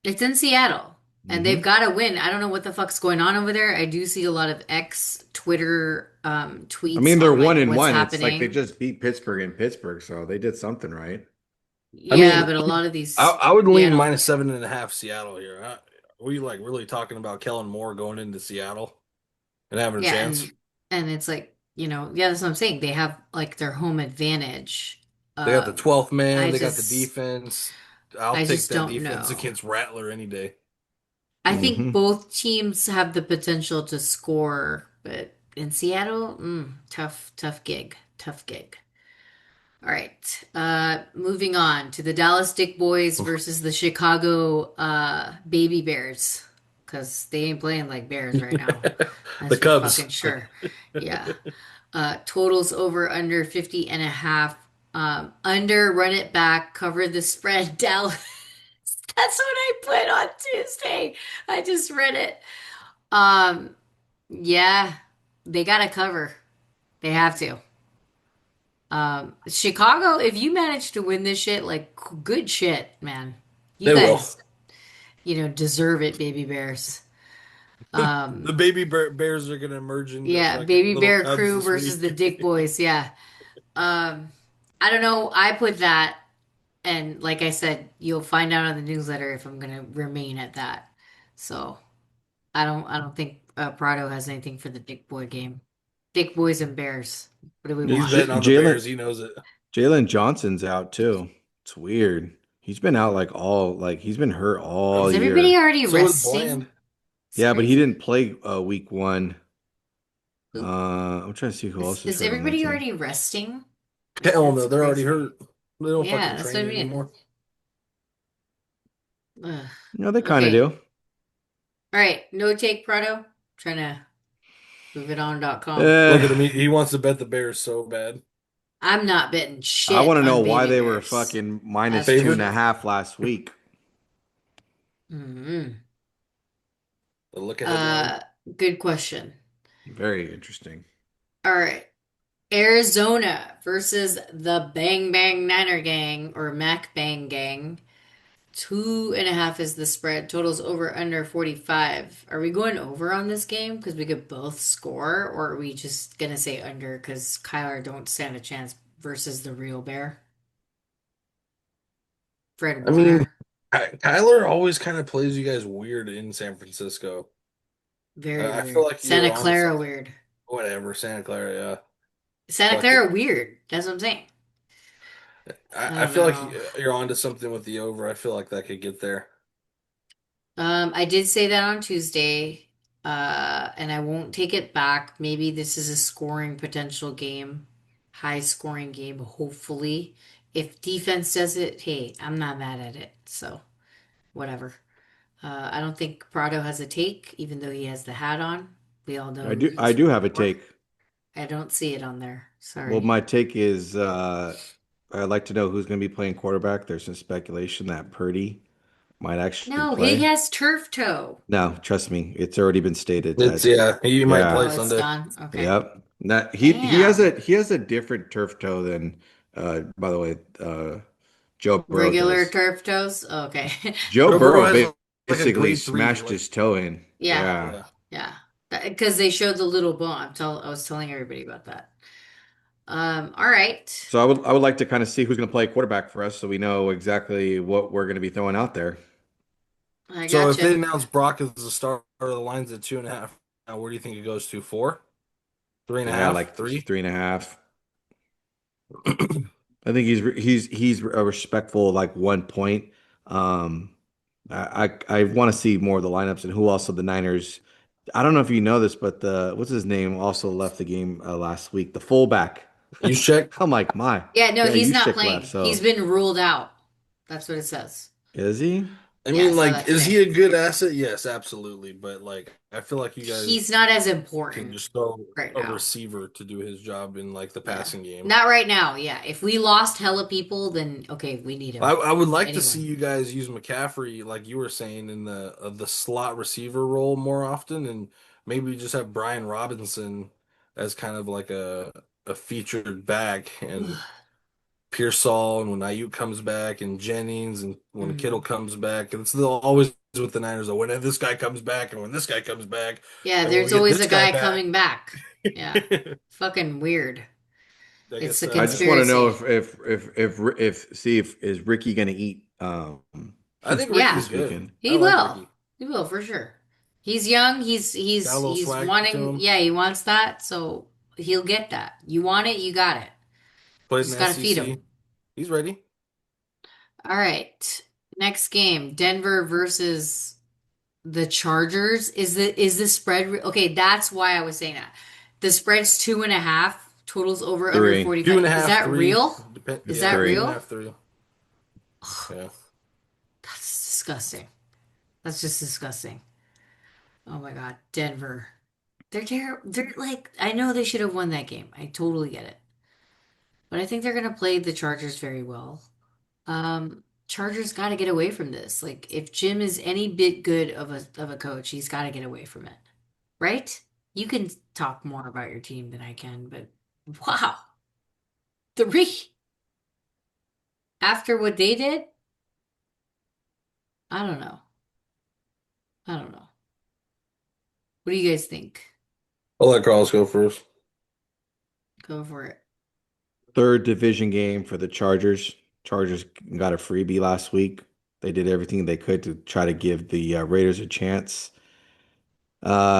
it's in Seattle and they've Hmm. got to win. I don't know what the fuck's going on over there. I do see a lot of X Twitter I tweets mean, they're on one like and what's one. It's like they happening. just beat Pittsburgh in Pittsburgh, so they did something right. I Yeah, mean, but a lot of I, these, I would yeah, lean no, -7.5 Seattle here. Are we like really talking about Kellen Moore going into Seattle and having a yeah, chance? and it's like, yeah, that's what I'm saying. They have like their home advantage. They got the 12th man. I They got the just defense. I'll I take just that don't defense know. against Rattler any day. I think Hmm. both teams have the potential to score, but in Seattle, tough gig, tough gig. All right, moving on to the Dallas Dick Boys versus the Chicago Baby Bears, because they ain't playing like Bears right now. That's The for fucking Cubs. sure. Yeah. Totals over under 50.5. Under, run it back, cover the spread, Dallas. That's what I put on Tuesday. I just read it. Um, yeah, they got to cover. They have to. Chicago, if you manage to win this shit, like good shit, man. You They will. guys, deserve it, baby bears. The Um, baby bears are gonna emerge into yeah, fucking baby little bear cubs crew this versus the week. Dick Boys. Yeah. Um, I don't know. I put that, and like I said, you'll find out on the newsletter if I'm gonna remain at that. So I don't think Prado has anything for the Dick Boy game. Dick Boys and Bears. What do we He's want? betting on the Jalen Bears. He knows it. Jalen Johnson's out too. It's weird. He's been out like he's been hurt all Is everybody year. already So is resting? Bland. It's Yeah, but he crazy. didn't play week one. Who I'm trying to see who is else is is hurt on that everybody team. already resting? Like Hell that's no, they're already crazy. hurt. They don't fucking Yeah, that's what I train mean. anymore. Ugh. No, they kind of Okay. do. All right. No take, Prado. Trying to move it on.com. Look at Uh, him. He wants to bet the Bears so bad. I'm not betting I shit want to know on why baby they were bears. fucking minus That's two for and a sure. half last week. Hmm. The look ahead line. Uh, good question. Very interesting. All right. Arizona versus the Bang Bang Niner Gang or Mac Bang Gang. 2.5 is the spread. Totals over under 45. Are we going over on this game? Because we could both score, or are we just gonna say under because Kyler don't stand a chance versus the real bear? Fred I mean, Warner. Kyler always kind of plays you guys weird in San Francisco. Very I feel weird. like you're Santa on to Clara something. weird. Whatever, Santa Clara, yeah. Santa Fuck it. Clara weird. That's what I'm saying. I I don't feel like know. you're on to something with the over. I feel like that could get there. I did say that on Tuesday, and I won't take it back. Maybe this is a scoring potential game, high scoring game, hopefully. If defense does it, hey, I'm not mad at it. So, whatever. I don't think Prado has a take, even though he has the hat on. We all know I who do I he's do rooting have a for. take. I don't see it on there. Well, Sorry. my take is I'd like to know who's going to be playing quarterback. There's some speculation that Purdy might actually No, he play. has turf toe. No, trust me, it's already been stated It's that yeah, you might yeah, play Oh, it's Sunday. gone. Okay. yep. That Damn. he has a different turf toe than by the way, Joe Burrow Regular does. turf toes? Okay. Joe Joe Burrow Burrow has like a basically grade three. smashed Like his toe in. Yeah. Yeah. yeah. Yeah. Because they showed the little bone. I was telling everybody about that. All right. So I would like to kind of see who's going to play quarterback for us so we know exactly what we're going to be throwing out there. I So if gotcha. they announce Brock as the starter, the line's at 2.5. Now, where do you think it goes to? Four, three and a Yeah, half, like three? 3.5. I think he's a respectful like 1 point. Um, I want to see more of the lineups and who also the Niners. I don't know if you know this, but the what's his name also left the game last week. The fullback. You check. I'm like, my Yeah, no, yeah, he's not Yushik left. playing. He's So been ruled out. That's what it says. is he? I Yeah, I mean, saw like, that is he today. a good asset? Yes, absolutely. But like, I feel like you He's guys not as can important just throw right a now. receiver to do his job in like the Yeah. passing game. Not right now. Yeah. If we lost hella people, then okay, we need him. I would like to see Anyone. you guys use McCaffrey, like you were saying, in the slot receiver role more often, and maybe just have Brian Robinson as kind of like a featured back, and Pearsall, and when Ayuk comes back, and Jennings, and when Kittle Mm. comes back, and it's always with the Niners. Oh, when this guy comes back, and when this guy comes back, Yeah, and when we there's get always this a guy guy back, coming back. Yeah. I Fucking weird. It's guess a I just want to know conspiracy. if see if is Ricky going to eat I think Yeah, Ricky's this good. weekend. I he like will. Ricky. He will for sure. He's young. Got a little He's swag to wanting. him. Yeah, he wants that. So he'll get that. You want it, you got it. Played in Just the gotta feed him. SEC. He's ready. All right. Next game, Denver versus the Chargers. Is the spread okay? That's why I was saying that. The spread's 2.5. Totals over under Three, 2 and 45. a Is half, that three. real? Depend. Is Yeah, that two three. and a real? half, three. Yeah. That's disgusting. That's just disgusting. Oh my God, Denver. They're terrible. They're like, I know they should have won that game. I totally get it. But I think they're going to play the Chargers very well. Chargers got to get away from this. Like, if Jim is any bit good of a coach, he's got to get away from it. Right? You can talk more about your team than I can, but wow. Three after what they did? I don't know. I don't know. What do you guys think? I'll let Carlos go first. Go for it. Third division game for the Chargers. Chargers got a freebie last week. They did everything they could to try to give the Raiders a chance.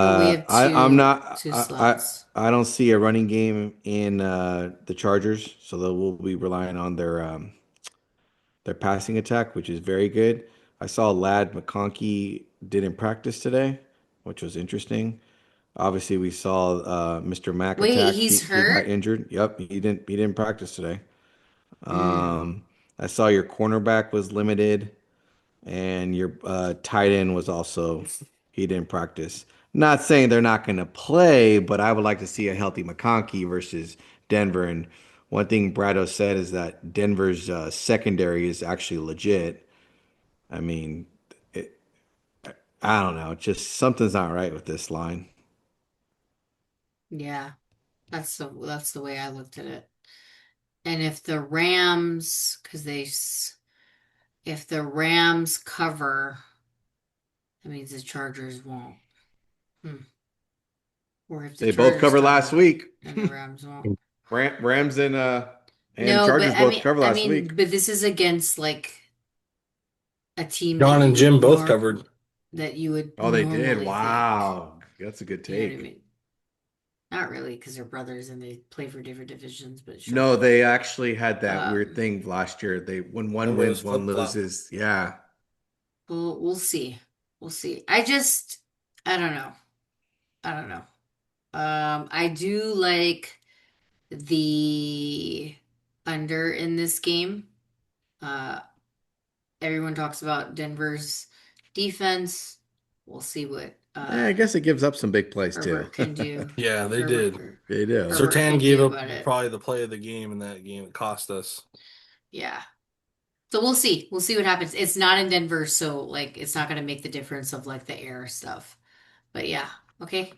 But we have I'm two not slots. I don't see a running game in the Chargers, so they will be relying on their passing attack, which is very good. I saw Lad McConkey didn't practice today, which was interesting. Obviously, we saw Mr. Mack Wait, attack. he's He got hurt? injured. Yep, he didn't practice today. Mm. Um, I saw your cornerback was limited, and your tight end was also he didn't practice. Not saying they're not going to play, but I would like to see a healthy McConkey versus Denver. And one thing Brado said is that Denver's secondary is actually legit. I mean, it, I don't know, just something's not right with this line. Yeah, that's the way I looked at it. And if the Rams, if the Rams cover, that means the Chargers won't. Hmm. Or if the They both Chargers covered last cover, week. then the Rams won't. Rams and No, but Chargers both covered last week. but this is against like a team that John you and would Jim both covered. Oh, they did. normally think. Wow. That's a good You know what I take. mean? Not really, because they're brothers and they play for different divisions, but sure. No, they actually had that weird Um, thing last year. They when one Remember, it was wins, one flip flop. loses. Yeah. we'll see. We'll see. I don't know. I don't know. I do like the under in this game. Uh, everyone talks about Denver's defense. We'll see what I guess it gives up some big plays too. Herbert can do. Yeah, they Herbert did. They do. Herbert Sertan can gave do up about it. probably the play of the game in that game. It cost us. Yeah. So we'll see. We'll see what happens. It's not in Denver, so like it's not gonna make the difference of like the air stuff. But yeah, okay.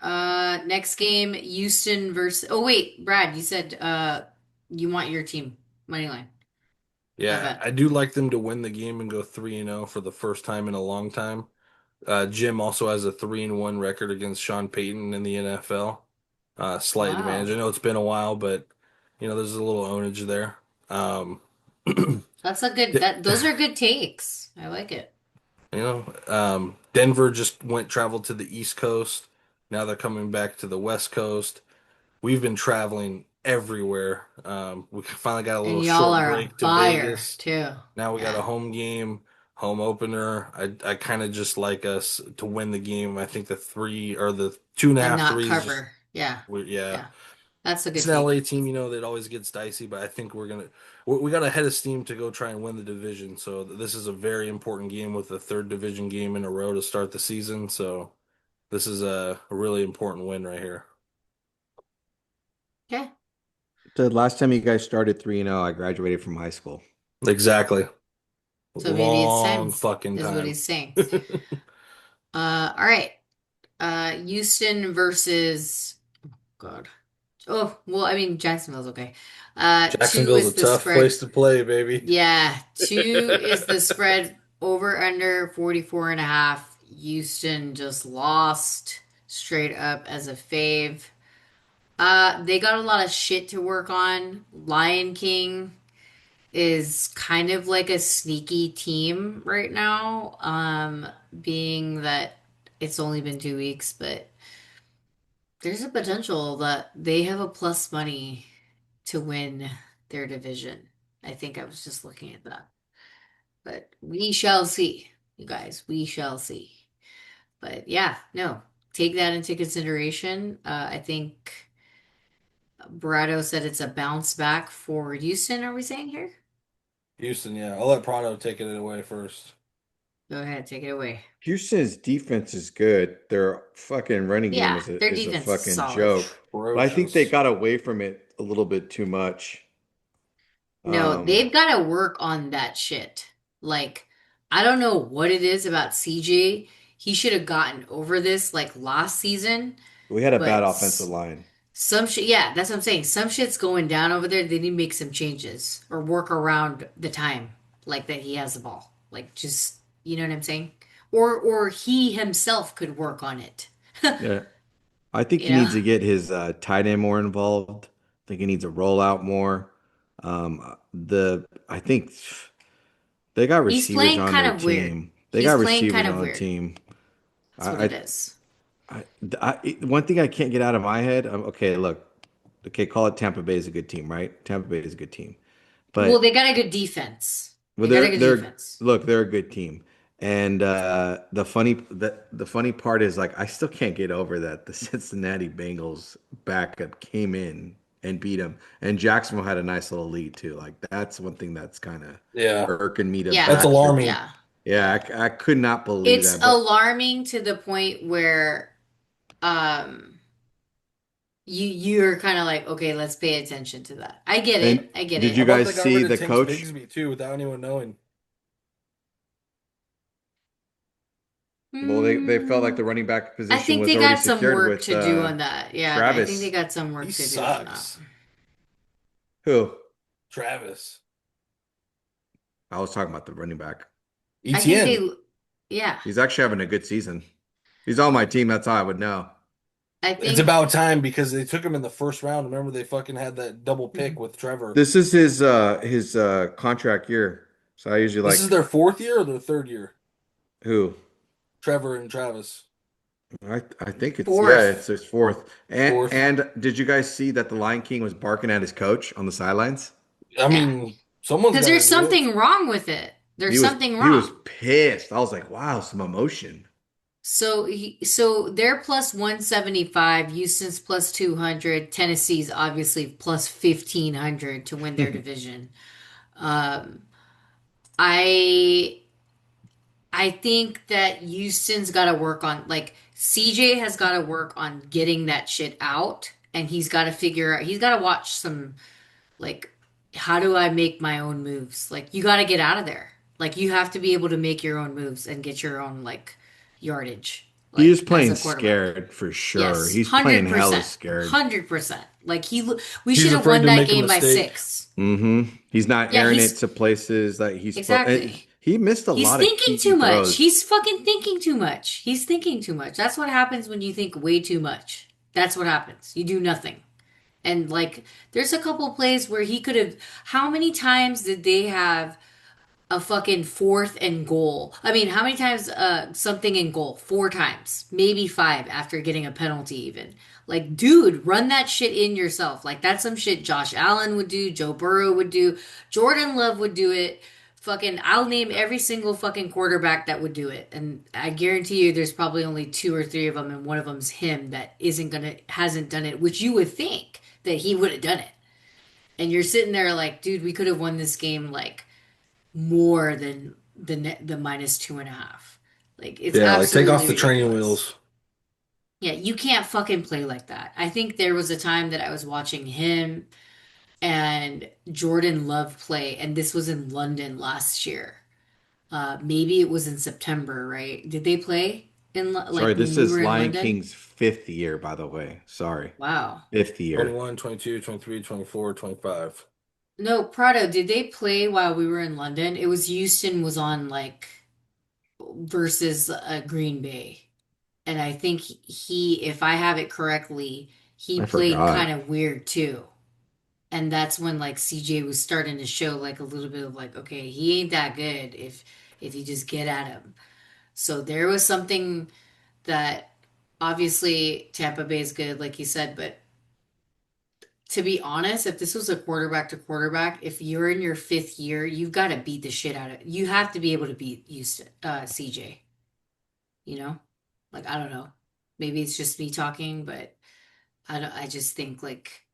Next game, Houston versus. Oh wait, Brad, you said you want your team money line. I Yeah, bet. I do like them to win the game and go 3-0 for the first time in a long time. Jim also has a 3-1 record against Sean Payton in the NFL. Slight advantage. Wow, I know it's been a while, but there's a little ownage there. You that's a good. That those are good takes. I like it. Denver just traveled to the East Coast. Now they're coming back to the West Coast. We've been traveling everywhere. We finally got a And little y'all short are a break to buyer Vegas. too. Now we got a Yeah, home game, home opener. I kind of just like us to win the game. I think the three or the two and a and half not threes just cover. Yeah, yeah. yeah. That's a It's good an take. LA team, that always gets dicey, but I think we got a head of steam to go try and win the division. So this is a very important game with the third division game in a row to start the season. So this is a really important win right here. Okay, The last time you guys started 3-0, I graduated from high school. Exactly. so maybe it's Long time, fucking is what time. he's saying. All right. Houston versus God. Oh, well, I mean Jacksonville's okay. Two Jacksonville's a is the tough spread. place to play, baby. Yeah, two is the spread over under 44 and a half. Houston just lost straight up as a fave. They got a lot of shit to work on. Lion King is kind of like a sneaky team right now. Being that it's only been 2 weeks, but there's a potential that they have a plus money to win their division. I think I was just looking at that. But we shall see, you guys. We shall see. But yeah, no, take that into consideration. I think Barado said it's a bounce back for Houston. Are we saying here? Houston, yeah. I'll let Prado take it away first. Go ahead, take it away. Houston's defense is good. Their fucking running game Yeah, is their a defense is fucking solid. joke. But I think they Ferocious. got away from it a little bit too much. No, Um, they've got to work on that shit. Like, I don't know what it is about CJ. He should have gotten over this like last season, we had a bad but offensive line. some shit, yeah, that's what I'm saying. Some shit's going down over there. They need to make some changes or work around the time like that he has the ball. Like, just, you know what I'm saying? Or he himself could work on it. Yeah. I think You he needs know? to get his tight end more involved. I think he needs to roll out more. I think they got He's receivers playing on kind their of weird. team. They He's got playing kind receivers of on the weird. team. That's what it I, is. one thing I can't get out of my head. Okay, look, okay, call it Tampa Bay is a good team, right? Tampa Bay is a good team, Well, but they got a good defense. well, They got a good they're defense. look, they're a good team. And the funny part is like I still can't get over that the Cincinnati Bengals backup came in and beat them, and Jacksonville had a nice little lead too. Like that's one thing that's kind of Yeah. irking me to Yeah. That's bastards. alarming. Yeah. Yeah, Yeah. I could not believe It's that. But alarming to the point where um you're kind of like, okay, let's pay attention to that. I get and it. I get did How you it. about they guys got see rid of the Tinks coach? Bigsby too without anyone knowing? Well, they felt like Hmm. the running back I position think was they already got some secured work with to do on that. Yeah, I think they Travis. got some He work to do on that. sucks. Who? Travis. I was talking about the running back. I think ETN. they, yeah, He's actually having a good season. He's on my team. That's how I would know. I It's think about time because they took him in the first round. Remember they fucking had that double pick with Trevor. This is his contract year. So I usually This is like their fourth year or their third year? who? Trevor and Travis. I think it's yeah, it's Fourth. his fourth. And Fourth. and did you guys see that the Lion King was barking at his coach on the sidelines? I Yeah. mean, someone's Because got there's to do it. something wrong with it. There's something He was wrong. pissed. I was like, wow, some emotion. So they're plus 175, Houston's plus 200, Tennessee's obviously plus 1500 to win their division. Um, I I think that Houston's got to work on like CJ has got to work on getting that shit out, and he's got to figure out he's got to watch some like how do I make my own moves? Like you got to get out of there. Like you have to be able to make your own moves and get your own like yardage He is like as playing a quarterback. scared for sure. Yes, He's playing hella 100%. scared. 100%. Like we He's should have afraid won to that make a game by mistake. 6. He's not Yeah, airing it he's to places that he's supposed. exactly. He missed a He's lot of thinking key too much. throws. He's fucking thinking too much. He's thinking too much. That's what happens when you think way too much. That's what happens. You do nothing. And like, there's a couple plays where he could have. How many times did they have a fucking fourth and goal? I mean, how many times something in goal? 4 times, maybe 5 after getting a penalty even. Like, dude, run that shit in yourself. Like that's some shit Josh Allen would do, Joe Burrow would do, Jordan Love would do it. Fucking I'll name every single fucking quarterback that would do it. And I guarantee you there's probably only 2 or 3 of them and one of them's him that hasn't done it, which you would think that he would have done it. And you're sitting there like, dude, we could have won this game like more than the minus 2.5. Like it's Yeah, like take off absolutely the training ridiculous. wheels. Yeah, you can't fucking play like that. I think there was a time that I was watching him and Jordan Love play, and this was in London last year. Maybe it was in September, right? Did they play in Sorry, like when this we were is in Lion London? King's fifth year, by the way. Sorry, Wow. fifth year. 21, 22, 23, 24, 25. No, Prado, did they play while we were in London? It was Houston was on like versus Green Bay. And I think if I have it correctly, he I played kind forgot. of weird too. And that's when like CJ was starting to show like a little bit of like, okay, he ain't that good if you just get at him. So there was something that obviously Tampa Bay is good, like you said, but to be honest, if this was a quarterback to quarterback, if you're in your 5th year, you've got to beat the shit out of it. You have to be able to beat Houston, CJ, you know? Like, I don't know. Maybe it's just me talking, but I just think like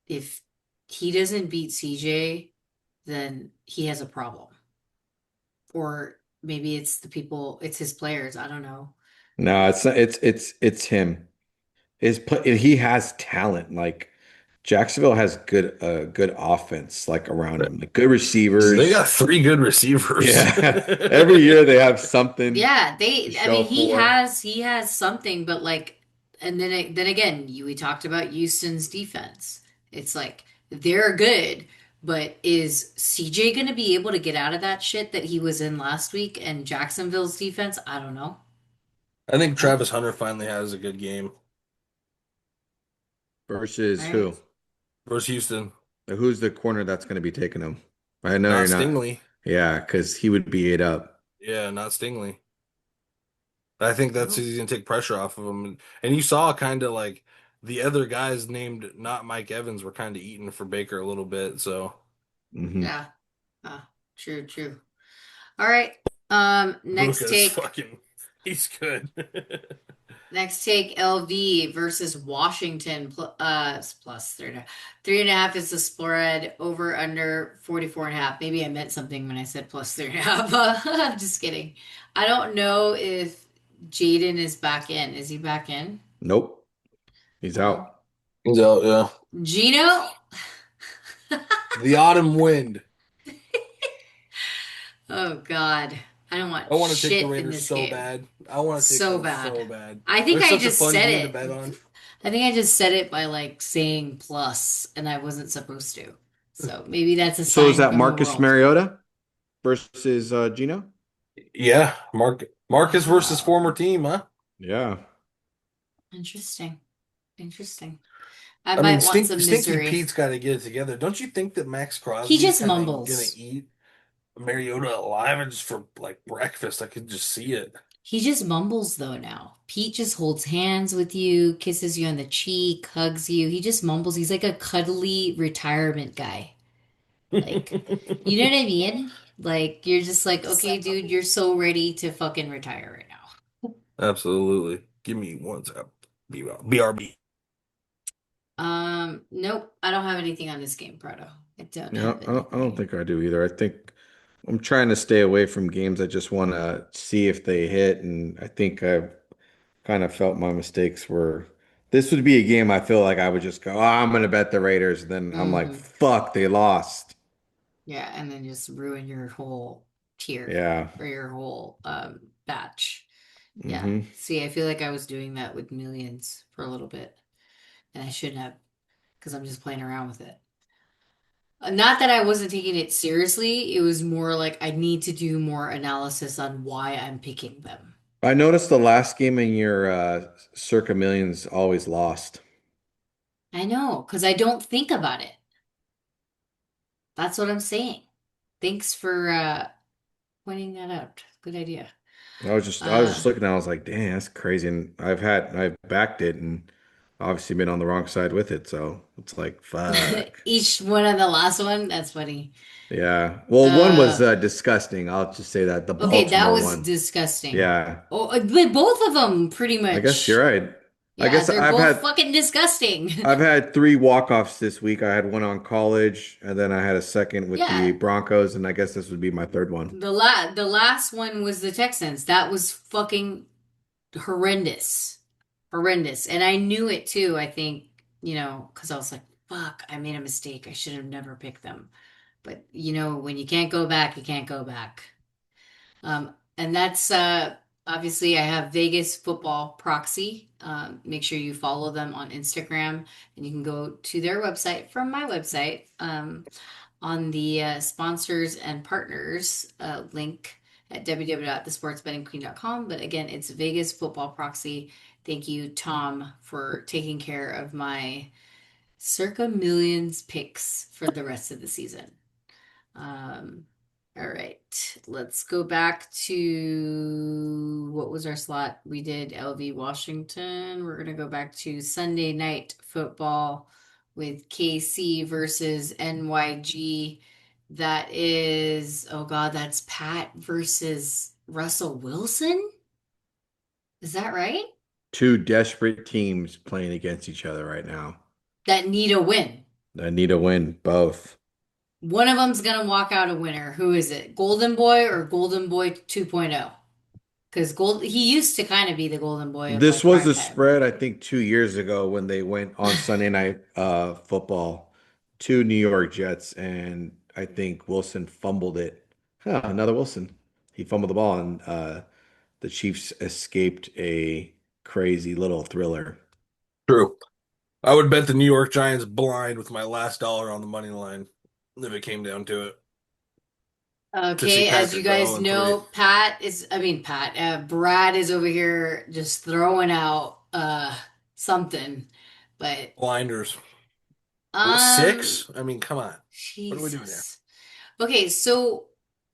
if he doesn't beat CJ, then he has a problem. Or maybe it's the people, it's his players. I don't know. No, it's not, it's him. He has talent. Like Jacksonville has good offense like around him. Like good They receivers. got 3 good receivers. Yeah. Every year they have something Yeah, to I mean show for. he has something, but like and then again, we talked about Houston's defense. It's like they're good, but is CJ going to be able to get out of that shit that he was in last week and Jacksonville's defense? I don't know. I think I, Travis Hunter finally has a good game Versus right? who? versus Houston. Who's the corner that's going to be taking him? I know Not you're not. Stingley. Yeah, because he would be ate up. Yeah, not Stingley. I think that's Well, he's gonna take pressure off of him. And you saw kind of like the other guys named not Mike Evans were kind of eating for Baker a little bit. So Hmm. yeah. True, true. All right. Next Luca's take. fucking he's good. Next take LV versus Washington plus 3.5. 3.5 is the spread over under 44.5. Maybe I meant something when I said plus 3.5. I'm just kidding. I don't know if Jaden is back in. Is he back in? Nope. He's No. out. He's out, yeah. Gino? The autumn wind. Oh God. I don't I want want to take the shit in Raiders this so game. bad. I want to take So them bad. so bad. I think They're I such a just fun said team to it. bet on. I think I just said it by like saying plus, and I wasn't supposed to. So maybe that's a So is sign that from the Marcus world. Mariota versus Gino? Yeah, Marcus versus former Wow. team, huh? Yeah. Interesting. Interesting. I I mean, might want some Stinky misery. Pete's got to get it together. Don't you think that Max He Crosby's just kind of gonna mumbles. eat? Mariota alive and just for like breakfast. I could just see it. He just mumbles though now. Pete just holds hands with you, kisses you on the cheek, hugs you. He just mumbles. He's like a cuddly retirement guy. Like, you know what I mean? Like, you're just like, okay, dude, you're so ready to fucking retire right now. Absolutely. Give me one sec. BRB. Nope, I don't have anything on this game, Prado. I don't Yeah, have I don't anything. think I do either. I think I'm trying to stay away from games. I just want to see if they hit, and I think I've kind of felt my mistakes were. This would be a game I feel like I would just go, oh, I'm gonna bet the Raiders. Then I'm like, Hmm. fuck, they lost. Yeah, and then just ruin your whole tier Yeah. or your whole batch. Yeah. Hmm. See, I feel like I was doing that with millions for a little bit, and I shouldn't have because I'm just playing around with it. Not that I wasn't taking it seriously, it was more like I need to do more analysis on why I'm picking them. I noticed the last game in your Circa Millions always lost. I know, because I don't think about it. That's what I'm saying. Thanks for pointing that out. Good idea. I was just looking at it, I was like, dang, that's crazy. And I've backed it and obviously been on the wrong side with it. So it's like, fuck. Each one on the last one, that's funny. Yeah. Well, one was Uh, disgusting. I'll just say that the okay, that Baltimore was one. disgusting. Yeah. Oh, but both of them pretty I guess you're much. right. I Yeah, guess they're both fucking disgusting. I've had three walk-offs this week. I had one on college, and then I had a second with the Yeah, Broncos, and I guess this would be my third one. the last one was the Texans. That was fucking horrendous. Horrendous. And I knew it too, I think, because I was like, fuck, I made a mistake. I should have never picked them. But when you can't go back, you can't go back. And that's obviously I have Vegas Football Proxy. Make sure you follow them on Instagram, and you can go to their website from my website on the sponsors and partners link at www.thesportsbettingqueen.com. But again, it's Vegas Football Proxy. Thank you, Tom, for taking care of my circa millions picks for the rest of the season. Um, all right, let's go back to what was our slot? We did LV Washington. We're gonna go back to Sunday night football with KC versus NYG. That is, oh God, that's Pat versus Russell Wilson. Is that right? Two desperate teams playing against each other right now. That need a win. I need a win, both. One of them's gonna walk out a winner. Who is it? Golden Boy or Golden Boy 2.0? Because he used to kind of be the golden boy of This like was prime the time. spread, I think, 2 years ago when they went on Sunday night football to New York Jets, and I think Wilson fumbled it. Huh, another Wilson. He fumbled the ball, and the Chiefs escaped a crazy little thriller. True. I would bet the New York Giants blind with my last dollar on the money line if it came down to it to see Okay, as you Patrick go guys 0-3. know, Brad is over here just throwing out something. But Blinders. um Six? I mean, come on. What are we doing here? Jesus. Okay, so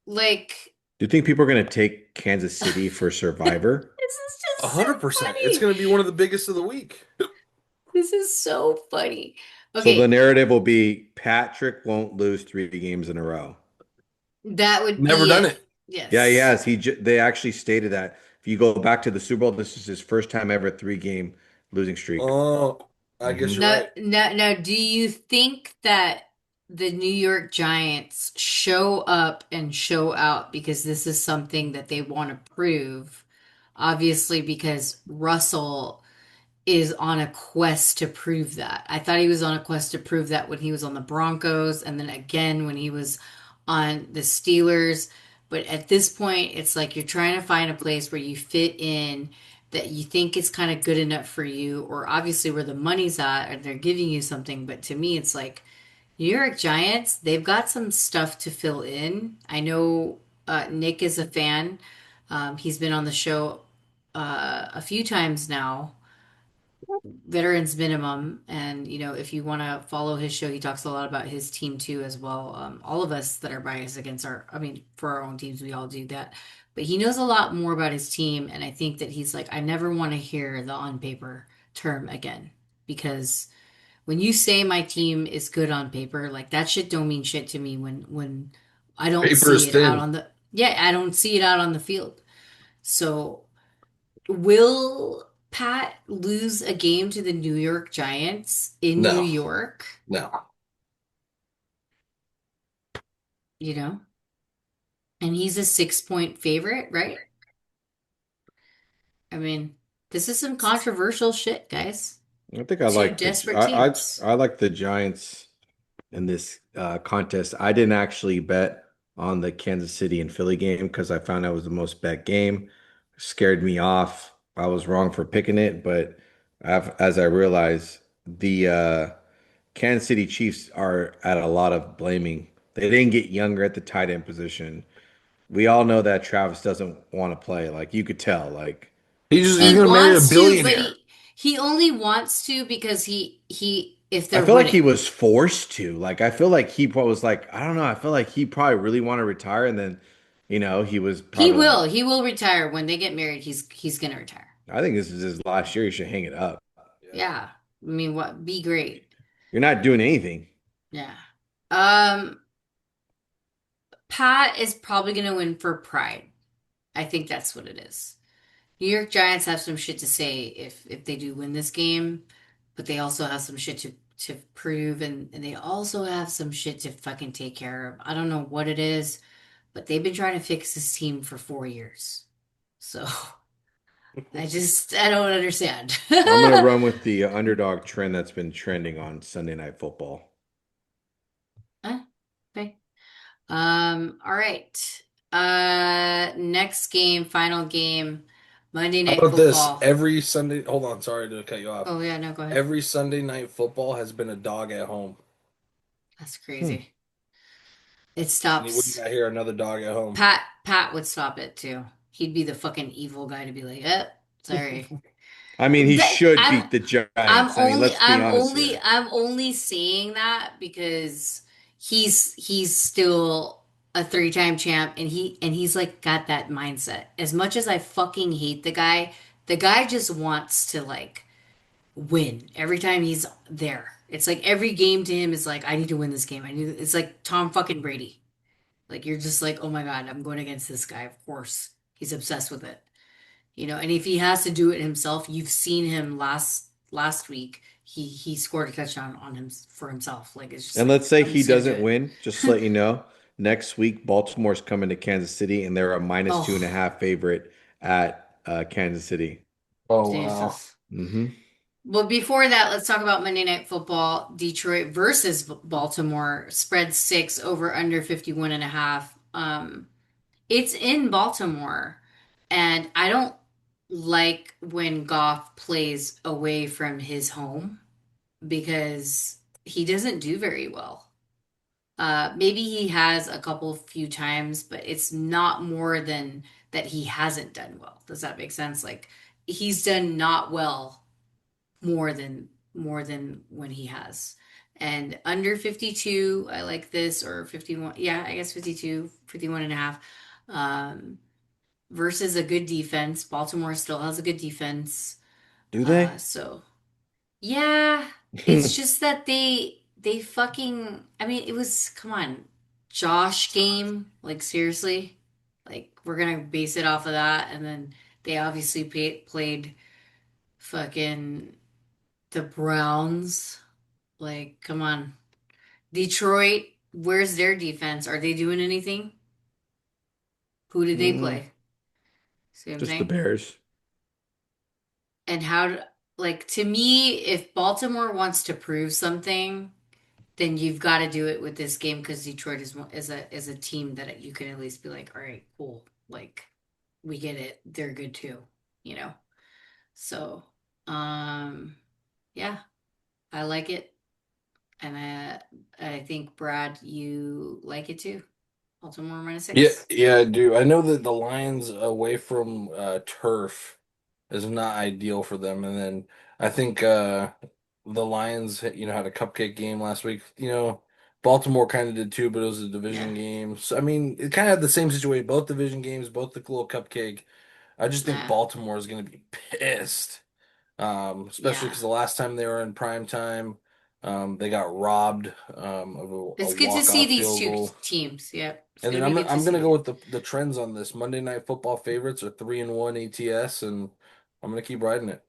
like Do you think people are going to take Kansas City for this Survivor? is just so 100%. It's funny. going to be one of the biggest of the week. This is so funny. So the Okay, narrative will be Patrick won't lose 3 games in a row. that would Never be done it. it. Yeah, he Yes. has. They actually stated that if you go back to the Super Bowl, this is his first time ever 3 game losing streak. Oh, I guess you're Hmm. right. Now, do you think that the New York Giants show up and show out because this is something that they want to prove? Obviously, because Russell is on a quest to prove that. I thought he was on a quest to prove that when he was on the Broncos and then again when he was on the Steelers. But at this point, it's like you're trying to find a place where you fit in that you think is kind of good enough for you, or obviously where the money's at, and they're giving you something. But to me, it's like New York Giants, they've got some stuff to fill in. I know Nick is a fan. He's been on the show a few times now. veterans minimum. And, if you want to follow his show, he talks a lot about his team too, as well. All of us that are biased against I mean, for our own teams, we all do that. But he knows a lot more about his team. And I think that he's like, I never want to hear the on paper term again because when you say my team is good on paper, like that shit don't mean shit to me when I don't Paper see is it out thin. on I don't see it out on the field. So will Pat lose a game to the New York Giants in New No, York? no. You know, and he's a 6 point favorite, right? I mean, this is some controversial shit, guys. I think I Two like desperate teams. I like the Giants in this contest. I didn't actually bet on the Kansas City and Philly game because I found that was the most bet game. Scared me off. I was wrong for picking it, but as I realized, the Kansas City Chiefs are at a lot of blaming. They didn't get younger at the tight end position. We all know that Travis doesn't want to play. Like you could tell. Like He's He gonna marry a wants to, but billionaire. he only wants to because he if I they're feel like he winning. was forced to. Like I feel like he probably was like, I don't know. I feel like he probably really wanted to retire, and then, he was He probably will. like, He will retire when they get married. He's gonna retire. I think this is his last year. He should hang it up. Yeah. Yeah. I mean, what? Be great. You're not doing anything. Yeah. Um, Pat is probably gonna win for pride. I think that's what it is. New York Giants have some shit to say if they do win this game, but they also have some shit to prove and they also have some shit to fucking take care of. I don't know what it is, but they've been trying to fix this team for 4 years. So I don't understand. I'm gonna run with the underdog trend that's been trending on Sunday Night Football. Eh, okay. All right. Next game, final game, Monday How Night about this? Football. Every Sunday, hold on, sorry to cut you off. Oh yeah, no, go ahead. Every Sunday night football has been a dog at home. That's Hmm. crazy. It And you wouldn't stops. hear another dog at home. Pat would stop it too. He'd be the fucking evil guy to be like, sorry. I mean, he That should beat the Giants. I mean, let's be honest here. I'm only saying that because he's still a 3 time champ and he's like got that mindset. As much as I fucking hate the guy just wants to like win every time he's there. It's like every game to him is like, I need to win this game. It's like Tom fucking Brady. Like you're just like, oh my God, I'm going against this guy. Of course. He's obsessed with it. And if he has to do it himself, you've seen him last week. He scored a touchdown on him for himself. Like it's just And like let's say I'm he just gonna do doesn't it. win, just to let you know, next week Baltimore's coming to Kansas City and they're a minus two and a Oh, half favorite at Kansas City. Oh wow. Jesus. Hmm. Well, before that, let's talk about Monday Night Football. Detroit versus Baltimore. Spread 6 over under 51 and a half. It's in Baltimore, and I don't like when Goff plays away from his home because he doesn't do very well. Maybe he has a couple few times, but it's not more than that he hasn't done well. Does that make sense? Like he's done not well more than when he has. And under 52, I like this or 51. Yeah, I guess 52, 51 and a half. Versus a good defense. Baltimore still has a good defense. Do they? So yeah, it's just that they fucking I mean, it was come on, Josh game, like seriously. Like we're gonna base it off of that and then they obviously played fucking the Browns. Like, come on. Detroit, where's their defense? Are they doing anything? Who did they Mm, play? See what I'm just the saying? Bears. And like, to me, if Baltimore wants to prove something, then you've got to do it with this game because Detroit is a team that you can at least be like, all right, cool. Like, we get it. They're good too, you know? So, um, yeah, I like it. And I think Brad, you like it too. Baltimore minus Yeah, 6. yeah, I do. I know that the Lions away from turf is not ideal for them. And then I think the Lions, had a cupcake game last week. Baltimore kind of did too, but it was a Yeah. division game. So I mean, it kind of had the same situation. Both division games, both the little cupcake. I just think Nah. Baltimore is going to be pissed, especially Yeah. because the last time they were in prime time, they got robbed of a It's good to see walk-off these field two goal. teams. Yep. It's And gonna then be I'm good to I'm gonna see go it. with the trends on this. Monday Night Football favorites are 3-1 ATS, and I'm gonna keep riding it.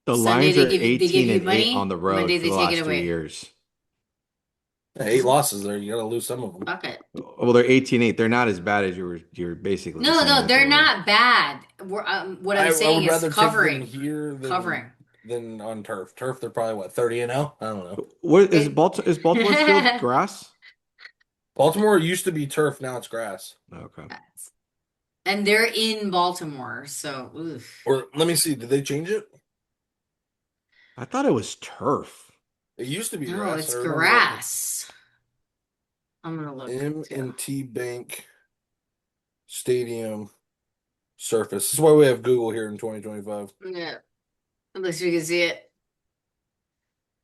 The Sunday Lions are they give 18 you and 8 on money. the road Monday for they the take it last three away. years. Yeah, 8 losses there. You gotta lose some of them. Fuck it. Well, they're 18-8. They're not as bad as you're basically No, saying no, that they they're were. not bad. What I'm I saying would is rather take them covering, here than covering. than on turf. Turf, they're probably what 30-0. I don't know. What is It, Baltimore? Is Baltimore's field grass? Baltimore used to be turf, now it's grass. Okay. and they're in Baltimore, so oof. Or let me see, did they change it? I thought it was turf. It used to be No, grass. I it's remember that. grass. I'm gonna look too. M&T Bank Stadium surface. This is why we have Google here in 2025. Yeah, at least we can see it.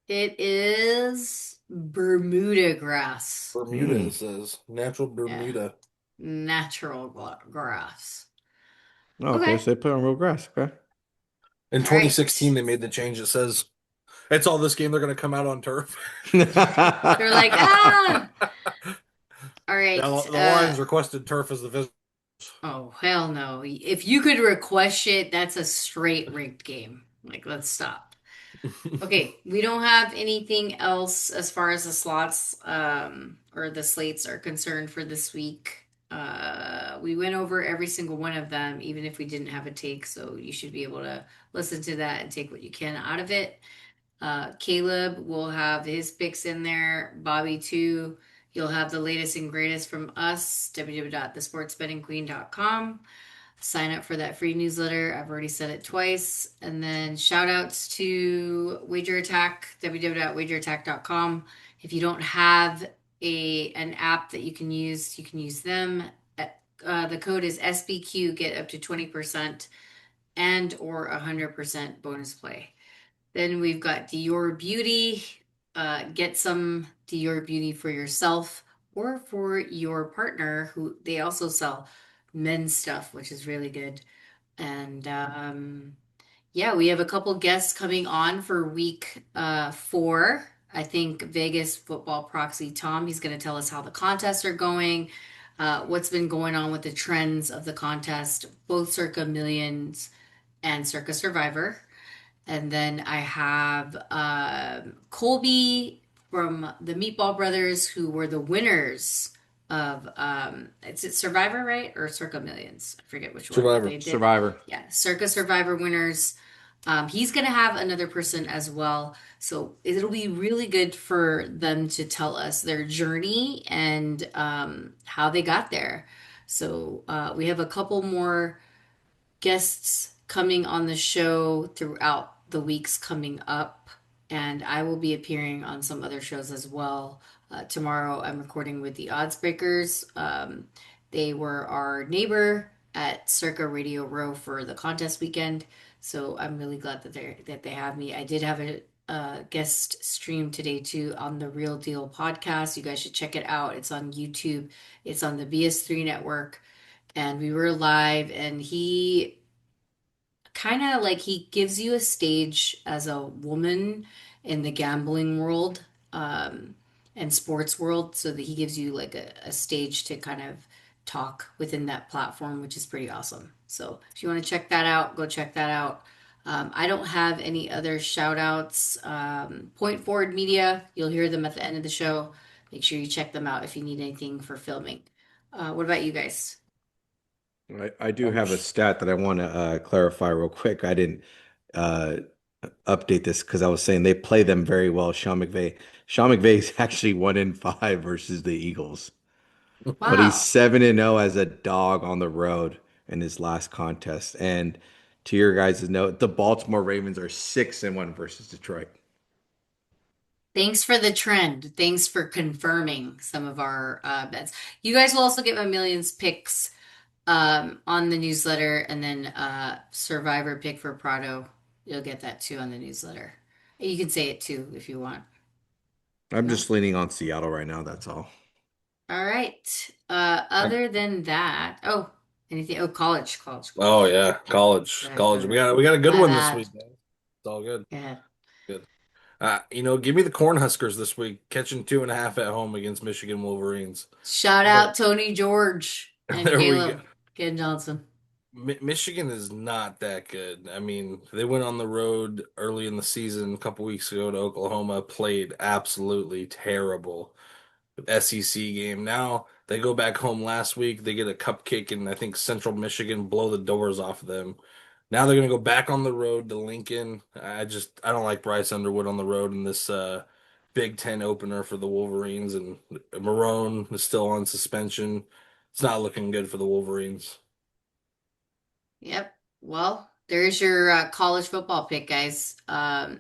It is Bermuda grass. Bermuda, Hmm. it says. Natural Yeah, Bermuda. natural grass. Oh, okay, Okay, so they play on real grass. Okay. In all 2016, right. they made the change. It says it's all this game. They're going to come out on turf. They're like, ah, all Now, right. the Lions requested turf as the visit. Oh, hell no. If you could request shit, that's a straight rigged game. Like, let's stop. Okay, we don't have anything else as far as the slots or the slates are concerned for this week. We went over every single one of them, even if we didn't have a take, so you should be able to listen to that and take what you can out of it. Caleb will have his picks in there. Bobby too. You'll have the latest and greatest from us, www.thesportsbettingqueen.com. Sign up for that free newsletter. I've already said it twice. And then shout outs to Wager Attack, www.wagerattack.com. If you don't have an app that you can use them. The code is SBQ, get up to 20% and or 100% bonus play. Then we've got Dior Beauty. Get some Dior Beauty for yourself or for your partner, who they also sell men's stuff, which is really good. And yeah, we have a couple guests coming on for week 4. I think Vegas football proxy Tom, he's going to tell us how the contests are going, what's been going on with the trends of the contest, both Circa Millions and Circa Survivor. And then I have Colby from the Meatball Brothers, who were the winners of it's Survivor, right? Or Circa Millions. I forget which one, but Survivor. they did. Survivor. Yeah, Circa Survivor winners. He's gonna have another person as well. So it'll be really good for them to tell us their journey and how they got there. So we have a couple more guests coming on the show throughout the weeks coming up, and I will be appearing on some other shows as well. Tomorrow, I'm recording with the Odds Breakers. They were our neighbor at Circa Radio Row for the contest weekend, so I'm really glad that they have me. I did have a guest stream today too on the Real Deal podcast. You guys should check it out. It's on YouTube. It's on the BS3 network, and we were live, and he kind of like he gives you a stage as a woman in the gambling world and sports world, so that he gives you like a stage to kind of talk within that platform, which is pretty awesome. So if you want to check that out, go check that out. I don't have any other shout outs. Point Forward Media, you'll hear them at the end of the show. Make sure you check them out if you need anything for filming. What about you guys? I do Um, have a stat that I want to clarify real quick. I didn't uh, update this because I was saying they play them very well. Sean McVay is actually 1-5 versus the Eagles, but he's Wow. 7-0 as a dog on the road in his last contest. And to your guys' note, the Baltimore Ravens are 6-1 versus Detroit. Thanks for the trend. Thanks for confirming some of our bets. You guys will also get my millions picks on the newsletter, and then Survivor pick for Prado. You'll get that too on the newsletter. You can say it too if you want. I'm No? just leaning on Seattle right now. That's all. All right. I, Other than that, oh, anything? Oh, college, college, oh college. yeah, college, Go college. ahead. We got a good My one this bad. week, guys. It's all good. Go ahead. Good. Give me the Cornhuskers this week, catching 2.5 at home against Michigan Wolverines. Shout But out Tony George and there we go. Caleb Ken Johnson. Michigan is not that good. I mean, they went on the road early in the season a couple weeks ago to Oklahoma, played absolutely terrible. SEC game. Now they go back home last week. They get a cupcake in, I think, Central Michigan, blow the doors off them. Now they're going to go back on the road to Lincoln. I don't like Bryce Underwood on the road in this Big Ten opener for the Wolverines, and Marone is still on suspension. It's not looking good for the Wolverines. Yep. Well, there's your college football pick, guys.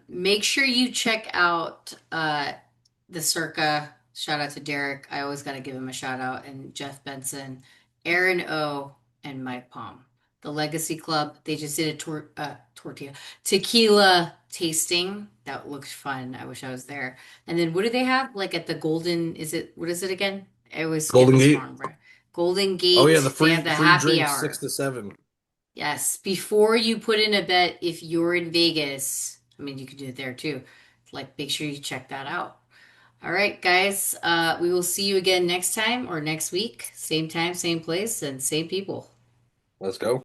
Make sure you check out the Circa. Shout out to Derek. I always got to give him a shout out. And Jeff Benson, Aaron O, and Mike Palm. The Legacy Club. They just did a tortilla tequila tasting. That looked fun. I wish I was there. And then what do they have? Like at the Golden, what is it again? I always get Golden this Gate. wrong, bro. Golden Oh yeah, the Gate. They have the free happy drinks, six hour. to seven. Yes, before you put in a bet, if you're in Vegas, I mean, you could do it there too. Like, make sure you check that out. All right, guys, we will see you again next time or next week. Same time, same place, and same people. Let's go.